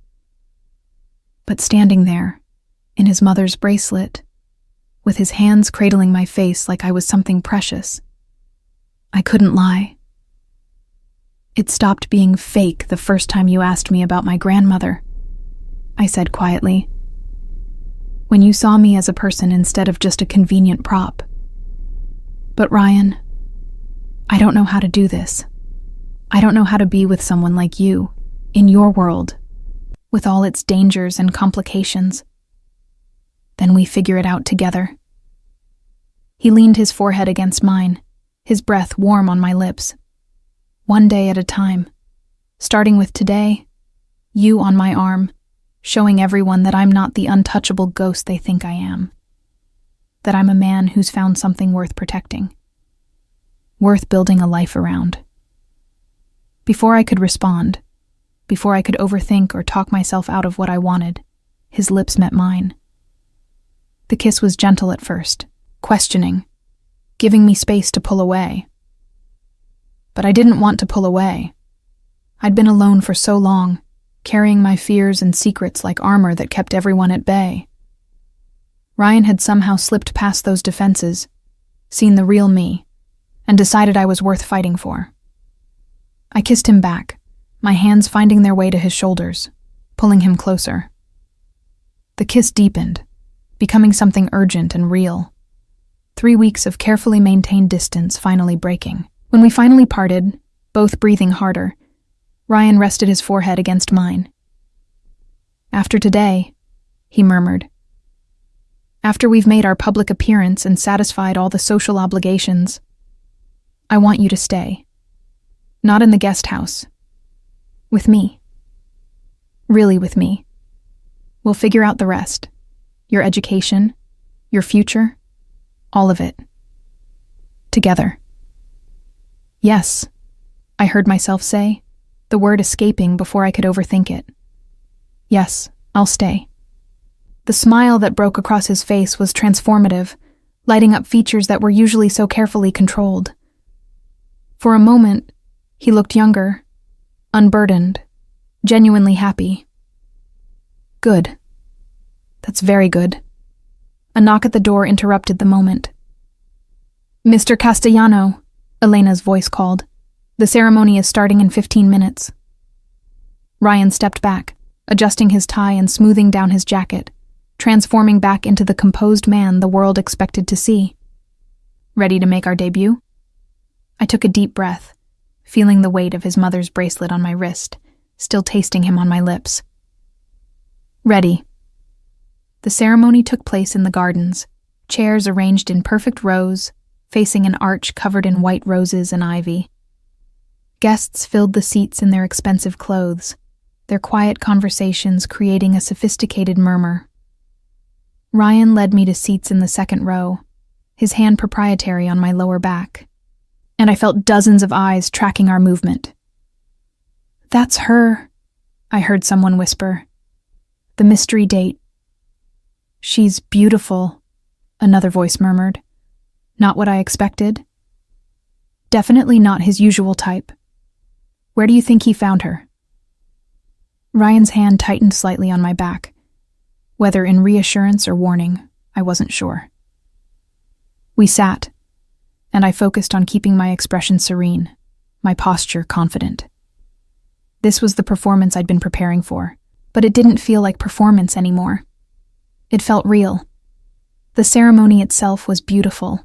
But standing there, in his mother's bracelet, with his hands cradling my face like I was something precious, I couldn't lie. It stopped being fake the first time you asked me about my grandmother, I said quietly. When you saw me as a person instead of just a convenient prop. But Ryan, I don't know how to do this. I don't know how to be with someone like you, in your world, with all its dangers and complications. Then we figure it out together. He leaned his forehead against mine, his breath warm on my lips. One day at a time, starting with today, you on my arm, showing everyone that I'm not the untouchable ghost they think I am. That I'm a man who's found something worth protecting. Worth building a life around. Before I could respond, before I could overthink or talk myself out of what I wanted, his lips met mine. The kiss was gentle at first, questioning, giving me space to pull away. but I didn't want to pull away. I'd been alone for so long, carrying my fears and secrets like armor that kept everyone at bay. Ryan had somehow slipped past those defenses, seen the real me, and decided I was worth fighting for. I kissed him back, my hands finding their way to his shoulders, pulling him closer. The kiss deepened, becoming something urgent and real. 3 weeks of carefully maintained distance finally breaking. When we finally parted, both breathing harder, Ryan rested his forehead against mine. "After today," he murmured. "After we've made our public appearance and satisfied all the social obligations, I want you to stay. Not in the guest house. With me. Really with me. We'll figure out the rest. Your education, your future, all of it. Together." "Yes," I heard myself say, the word escaping before I could overthink it. "Yes, I'll stay." The smile that broke across his face was transformative, lighting up features that were usually so carefully controlled. For a moment, he looked younger, unburdened, genuinely happy. "Good. That's very good." A knock at the door interrupted the moment. "Mr. Castellano," Elena's voice called. "The ceremony is starting in 15 minutes. Ryan stepped back, adjusting his tie and smoothing down his jacket, transforming back into the composed man the world expected to see. "Ready to make our debut?" I took a deep breath, feeling the weight of his mother's bracelet on my wrist, still tasting him on my lips. "Ready." The ceremony took place in the gardens, chairs arranged in perfect rows, facing an arch covered in white roses and ivy. Guests filled the seats in their expensive clothes, their quiet conversations creating a sophisticated murmur. Ryan led me to seats in the second row, his hand proprietary on my lower back, and I felt dozens of eyes tracking our movement. "That's her," I heard someone whisper. "The mystery date." "She's beautiful," another voice murmured. "Not what I expected." "Definitely not his usual type. Where do you think he found her?" Ryan's hand tightened slightly on my back. Whether in reassurance or warning, I wasn't sure. We sat, and I focused on keeping my expression serene, my posture confident. This was the performance I'd been preparing for, but it didn't feel like performance anymore. It felt real. The ceremony itself was beautiful.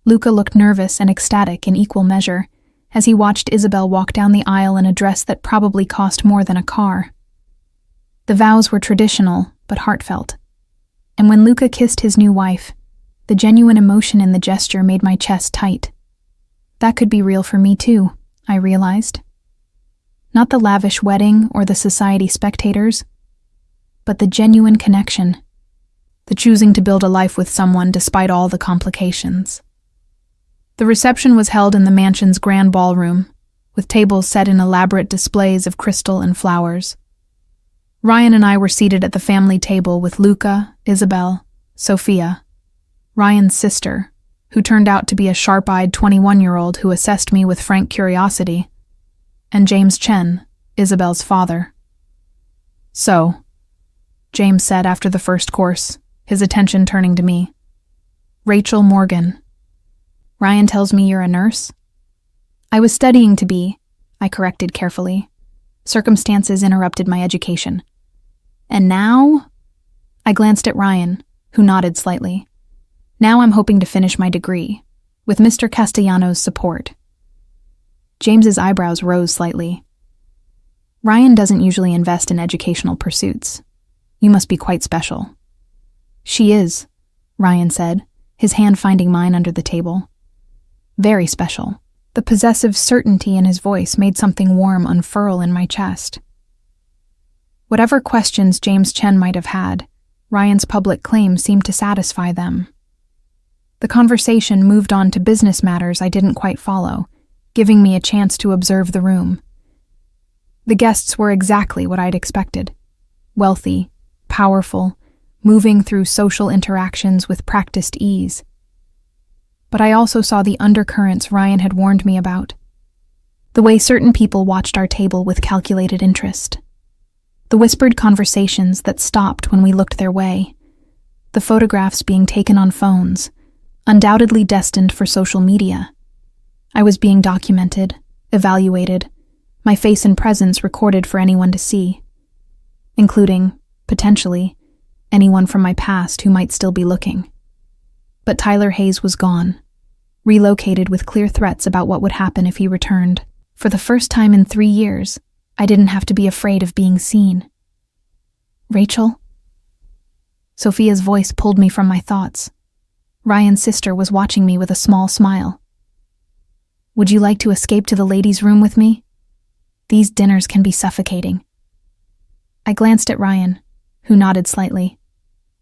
Luca looked nervous and ecstatic in equal measure as he watched Isabel walk down the aisle in a dress that probably cost more than a car. The vows were traditional, but heartfelt. And when Luca kissed his new wife, the genuine emotion in the gesture made my chest tight. That could be real for me too, I realized. Not the lavish wedding or the society spectators, but the genuine connection, the choosing to build a life with someone despite all the complications. The reception was held in the mansion's grand ballroom, with tables set in elaborate displays of crystal and flowers. Ryan and I were seated at the family table with Luca, Isabel, Sophia, Ryan's sister, who turned out to be a sharp-eyed 21-year-old who assessed me with frank curiosity, and James Chen, Isabel's father. "So," James said after the first course, his attention turning to me. "Rachel Morgan. Ryan tells me you're a nurse?" "I was studying to be," I corrected carefully. Circumstances interrupted my education. "And now?" I glanced at Ryan, who nodded slightly. "Now I'm hoping to finish my degree, with Mr. Castellano's support." James's eyebrows rose slightly. "Ryan doesn't usually invest in educational pursuits. You must be quite special." "She is," Ryan said, his hand finding mine under the table. "Very special." The possessive certainty in his voice made something warm unfurl in my chest. Whatever questions James Chen might have had, Ryan's public claim seemed to satisfy them. The conversation moved on to business matters I didn't quite follow, giving me a chance to observe the room. The guests were exactly what I'd expected. Wealthy, powerful, moving through social interactions with practiced ease. But I also saw the undercurrents Ryan had warned me about, The way certain people watched our table with calculated interest. The whispered conversations that stopped when we looked their way. The photographs being taken on phones, undoubtedly destined for social media. I was being documented, evaluated, my face and presence recorded for anyone to see, including, potentially, anyone from my past who might still be looking. But Tyler Hayes was gone, relocated with clear threats about what would happen if he returned. For the first time in 3 years, I didn't have to be afraid of being seen. Rachel? Sophia's voice pulled me from my thoughts. Ryan's sister was watching me with a small smile. Would you like to escape to the ladies' room with me? These dinners can be suffocating. I glanced at Ryan, who nodded slightly.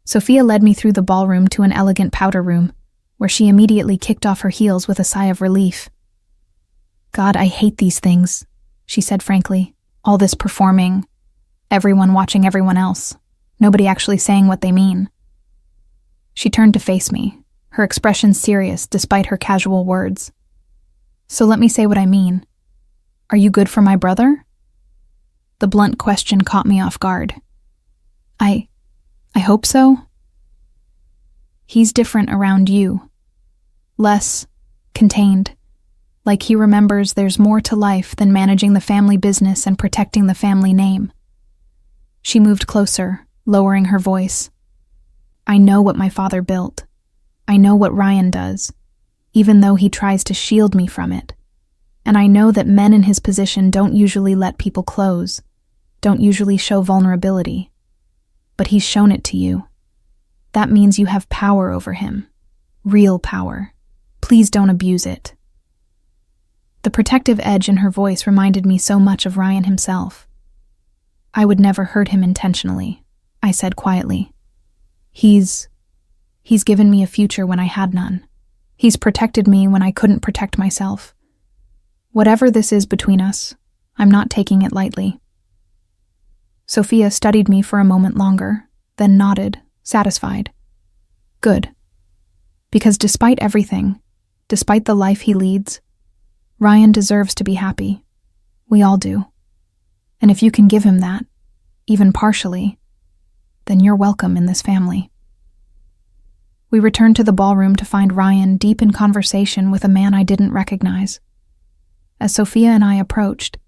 Sophia led me through the ballroom to an elegant powder room, where she immediately kicked off her heels with a sigh of relief. God, I hate these things, she said frankly. All this performing, everyone watching everyone else, nobody actually saying what they mean. She turned to face me, her expression serious despite her casual words. So let me say what I mean. Are you good for my brother? The blunt question caught me off guard. I hope so. He's different around you. Less contained. Like he remembers there's more to life than managing the family business and protecting the family name. She moved closer, lowering her voice. I know what my father built. I know what Ryan does, even though he tries to shield me from it. And I know that men in his position don't usually let people close, don't usually show vulnerability. But he's shown it to you. That means you have power over him. Real power. Please don't abuse it. The protective edge in her voice reminded me so much of Ryan himself. I would never hurt him intentionally, I said quietly. He's given me a future when I had none. He's protected me when I couldn't protect myself. Whatever this is between us, I'm not taking it lightly. Sophia studied me for a moment longer, then nodded, satisfied. Good. Because despite everything, despite the life he leads, Ryan deserves to be happy. We all do. And if you can give him that, even partially, then you're welcome in this family. We returned to the ballroom to find Ryan deep in conversation with a man I didn't recognize. As Sophia and I approached,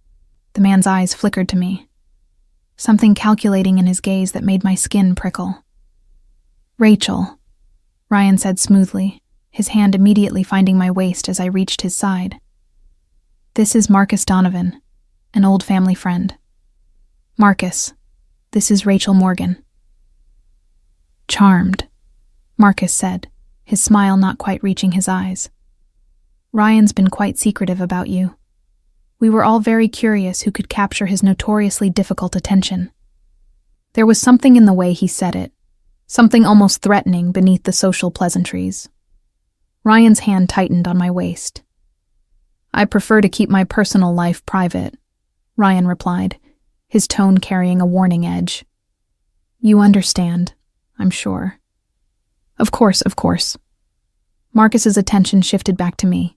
the man's eyes flickered to me. Something calculating in his gaze that made my skin prickle. Rachel, Ryan said smoothly, his hand immediately finding my waist as I reached his side. This is Marcus Donovan, an old family friend. Marcus, this is Rachel Morgan. Charmed, Marcus said, his smile not quite reaching his eyes. Ryan's been quite secretive about you. We were all very curious who could capture his notoriously difficult attention. There was something in the way he said it, something almost threatening beneath the social pleasantries. Ryan's hand tightened on my waist. I prefer to keep my personal life private, Ryan replied, his tone carrying a warning edge. You understand, I'm sure. Of course. Marcus's attention shifted back to me.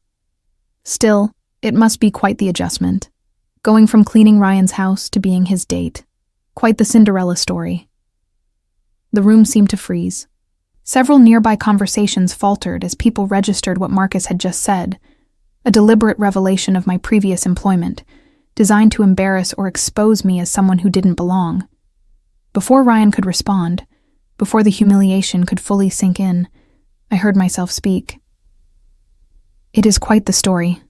Still, it must be quite the adjustment. Going from cleaning Ryan's house to being his date. Quite the Cinderella story. The room seemed to freeze. Several nearby conversations faltered as people registered what Marcus had just said, a deliberate revelation of my previous employment, designed to embarrass or expose me as someone who didn't belong. Before Ryan could respond, before the humiliation could fully sink in, I heard myself speak. It is quite the story,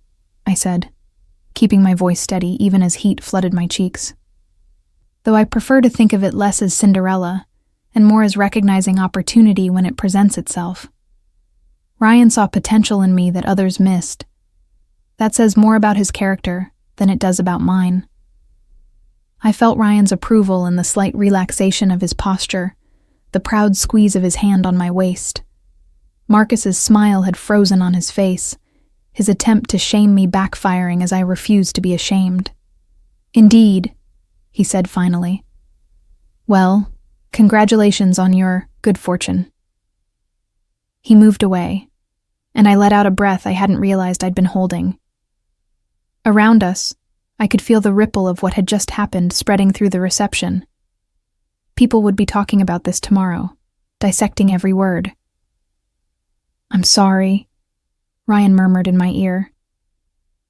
I said, keeping my voice steady even as heat flooded my cheeks. Though I prefer to think of it less as Cinderella and more as recognizing opportunity when it presents itself. Ryan saw potential in me that others missed. That says more about his character than it does about mine. I felt Ryan's approval in the slight relaxation of his posture, the proud squeeze of his hand on my waist. Marcus's smile had frozen on his face, his attempt to shame me backfiring as I refused to be ashamed. Indeed, he said finally. Well, congratulations on your good fortune. He moved away, and I let out a breath I hadn't realized I'd been holding. Around us, I could feel the ripple of what had just happened spreading through the reception. People would be talking about this tomorrow, dissecting every word. "I'm sorry," Ryan murmured in my ear.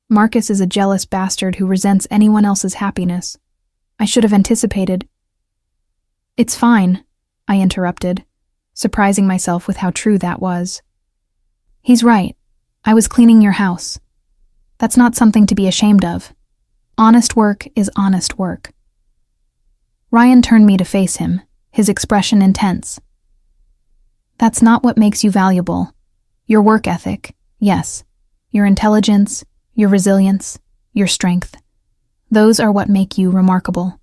"Marcus is a jealous bastard who resents anyone else's happiness. I should have anticipated." "It's fine," I interrupted, surprising myself with how true that was. "He's right. I was cleaning your house. That's not something to be ashamed of. Honest work is honest work." Ryan turned me to face him, his expression intense. "That's not what makes you valuable. Your work ethic, yes. Your intelligence, your resilience, your strength. Those are what make you remarkable.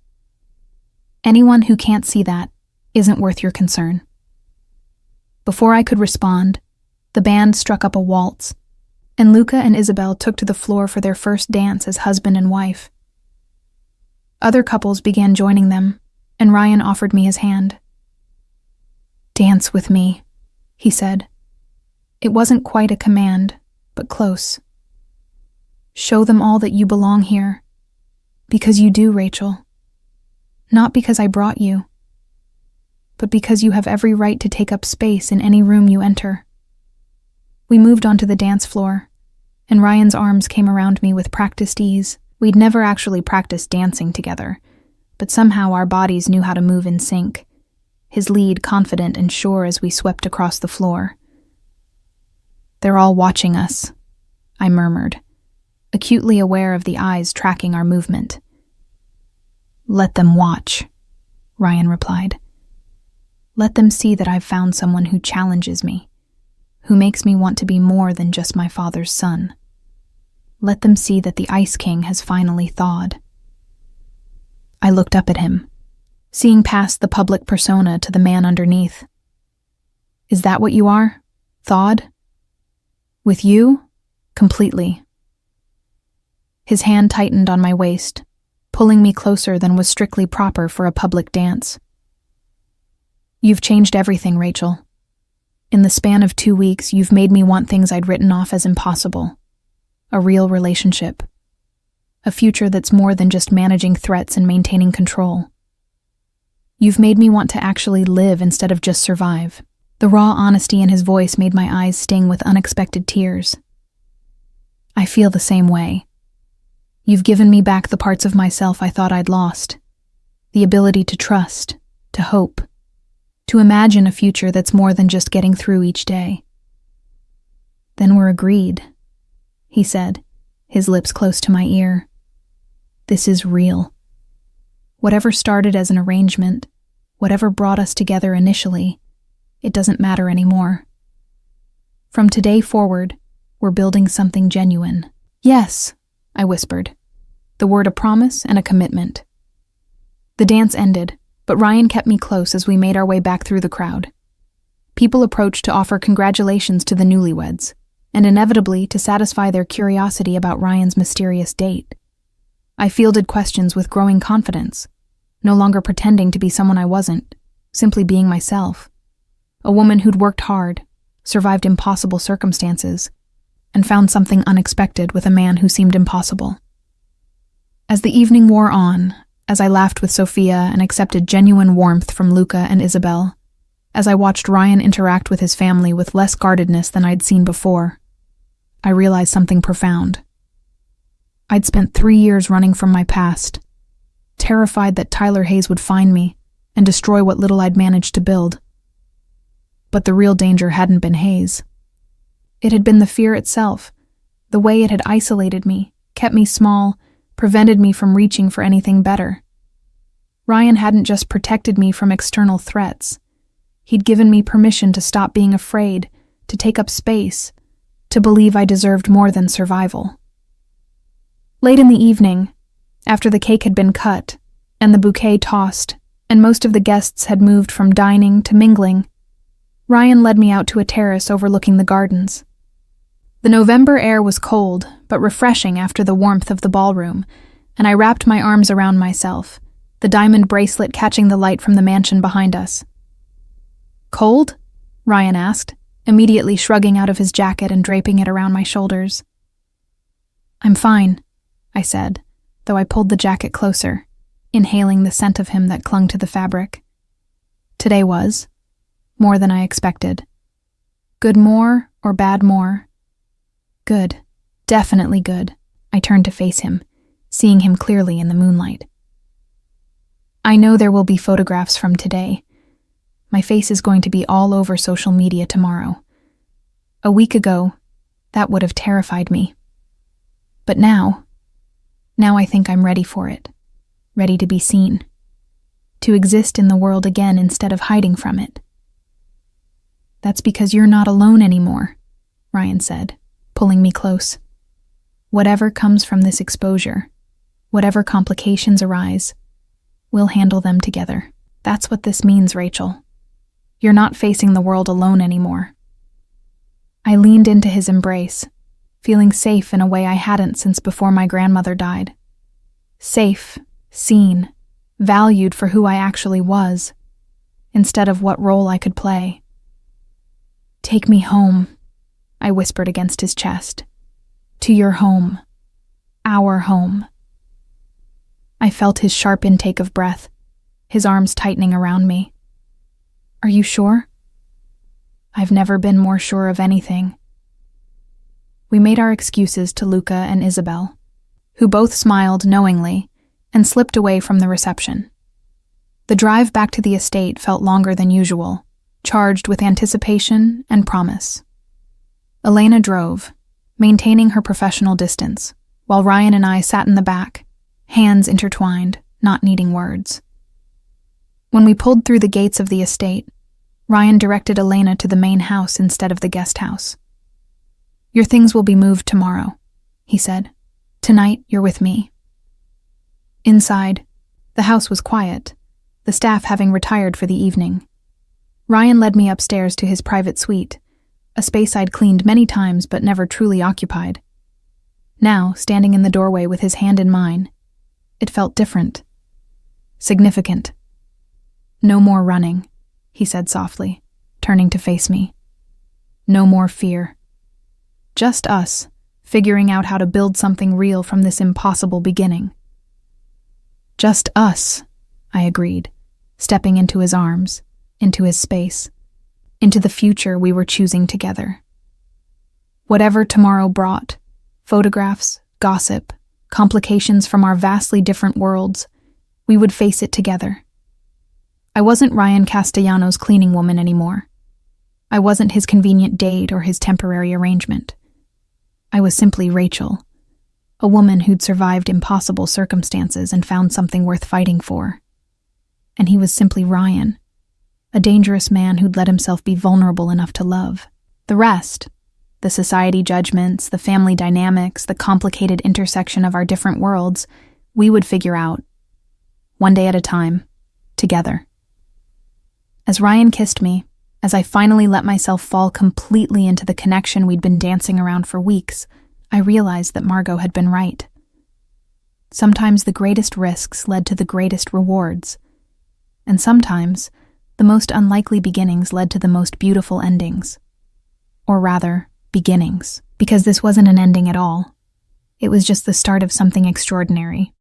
Anyone who can't see that isn't worth your concern." Before I could respond, the band struck up a waltz, and Luca and Isabel took to the floor for their first dance as husband and wife. Other couples began joining them, and Ryan offered me his hand. "Dance with me," he said. It wasn't quite a command, but close. "Show them all that you belong here. Because you do, Rachel. Not because I brought you, but because you have every right to take up space in any room you enter." We moved onto the dance floor, and Ryan's arms came around me with practiced ease. We'd never actually practiced dancing together, but somehow our bodies knew how to move in sync, his lead confident and sure as we swept across the floor. "They're all watching us," I murmured, acutely aware of the eyes tracking our movement. "Let them watch," Ryan replied. "Let them see that I've found someone who challenges me, who makes me want to be more than just my father's son. Let them see that the Ice King has finally thawed." I looked up at him, seeing past the public persona to the man underneath. "Is that what you are? Thawed?" "With you? Completely." His hand tightened on my waist, pulling me closer than was strictly proper for a public dance. "You've changed everything, Rachel. In the span of 2 weeks, you've made me want things I'd written off as impossible. A real relationship. A future that's more than just managing threats and maintaining control. You've made me want to actually live instead of just survive." The raw honesty in his voice made my eyes sting with unexpected tears. "I feel the same way. You've given me back the parts of myself I thought I'd lost. The ability to trust, to hope, to imagine a future that's more than just getting through each day." "Then we're agreed," he said, his lips close to my ear. "This is real. Whatever started as an arrangement, whatever brought us together initially, it doesn't matter anymore. From today forward, we're building something genuine." "Yes," I whispered, the word a promise and a commitment. The dance ended, but Ryan kept me close as we made our way back through the crowd. People approached to offer congratulations to the newlyweds, and inevitably to satisfy their curiosity about Ryan's mysterious date. I fielded questions with growing confidence, no longer pretending to be someone I wasn't, simply being myself. A woman who'd worked hard, survived impossible circumstances, and found something unexpected with a man who seemed impossible. As the evening wore on, as I laughed with Sophia and accepted genuine warmth from Luca and Isabel, as I watched Ryan interact with his family with less guardedness than I'd seen before, I realized something profound. I'd spent 3 years running from my past, terrified that Tyler Hayes would find me and destroy what little I'd managed to build. But the real danger hadn't been Hayes. It had been the fear itself, the way it had isolated me, kept me small, prevented me from reaching for anything better. Ryan hadn't just protected me from external threats. He'd given me permission to stop being afraid, to take up space, to believe I deserved more than survival. Late in the evening, after the cake had been cut, and the bouquet tossed, and most of the guests had moved from dining to mingling, Ryan led me out to a terrace overlooking the gardens. The November air was cold, but refreshing after the warmth of the ballroom, and I wrapped my arms around myself, the diamond bracelet catching the light from the mansion behind us. "Cold?" Ryan asked, immediately shrugging out of his jacket and draping it around my shoulders. "I'm fine," I said, though I pulled the jacket closer, inhaling the scent of him that clung to the fabric. Today was more than I expected. Good more or bad more? Good. Definitely good. I turned to face him, seeing him clearly in the moonlight. I know there will be photographs from today. My face is going to be all over social media tomorrow. A week ago, that would have terrified me. But now I think I'm ready for it. Ready to be seen. To exist in the world again instead of hiding from it. That's because you're not alone anymore, Ryan said, pulling me close. Whatever comes from this exposure, whatever complications arise, we'll handle them together. That's what this means, Rachel. You're not facing the world alone anymore. I leaned into his embrace, feeling safe in a way I hadn't since before my grandmother died. Safe, seen, valued for who I actually was, instead of what role I could play. Take me home, I whispered against his chest. To your home. Our home. I felt his sharp intake of breath, his arms tightening around me. Are you sure? I've never been more sure of anything. We made our excuses to Luca and Isabel, who both smiled knowingly and slipped away from the reception. The drive back to the estate felt longer than usual, charged with anticipation and promise. Elena drove, maintaining her professional distance, while Ryan and I sat in the back, hands intertwined, not needing words. When we pulled through the gates of the estate, Ryan directed Elena to the main house instead of the guest house. Your things will be moved tomorrow, he said. Tonight, you're with me. Inside, the house was quiet, the staff having retired for the evening. Ryan led me upstairs to his private suite, a space I'd cleaned many times but never truly occupied. Now, standing in the doorway with his hand in mine, it felt different. Significant. No more running, he said softly, turning to face me. No more fear. Just us, figuring out how to build something real from this impossible beginning. Just us, I agreed, stepping into his arms, into his space, into the future we were choosing together. Whatever tomorrow brought, photographs, gossip, complications from our vastly different worlds, we would face it together. I wasn't Ryan Castellanos' cleaning woman anymore. I wasn't his convenient date or his temporary arrangement. I was simply Rachel, a woman who'd survived impossible circumstances and found something worth fighting for. And he was simply Ryan, a dangerous man who'd let himself be vulnerable enough to love. The rest, the society judgments, the family dynamics, the complicated intersection of our different worlds, we would figure out, one day at a time, together. As Ryan kissed me, as I finally let myself fall completely into the connection we'd been dancing around for weeks, I realized that Margot had been right. Sometimes the greatest risks led to the greatest rewards, and sometimes the most unlikely beginnings led to the most beautiful endings. Or rather, beginnings, because this wasn't an ending at all. It was just the start of something extraordinary,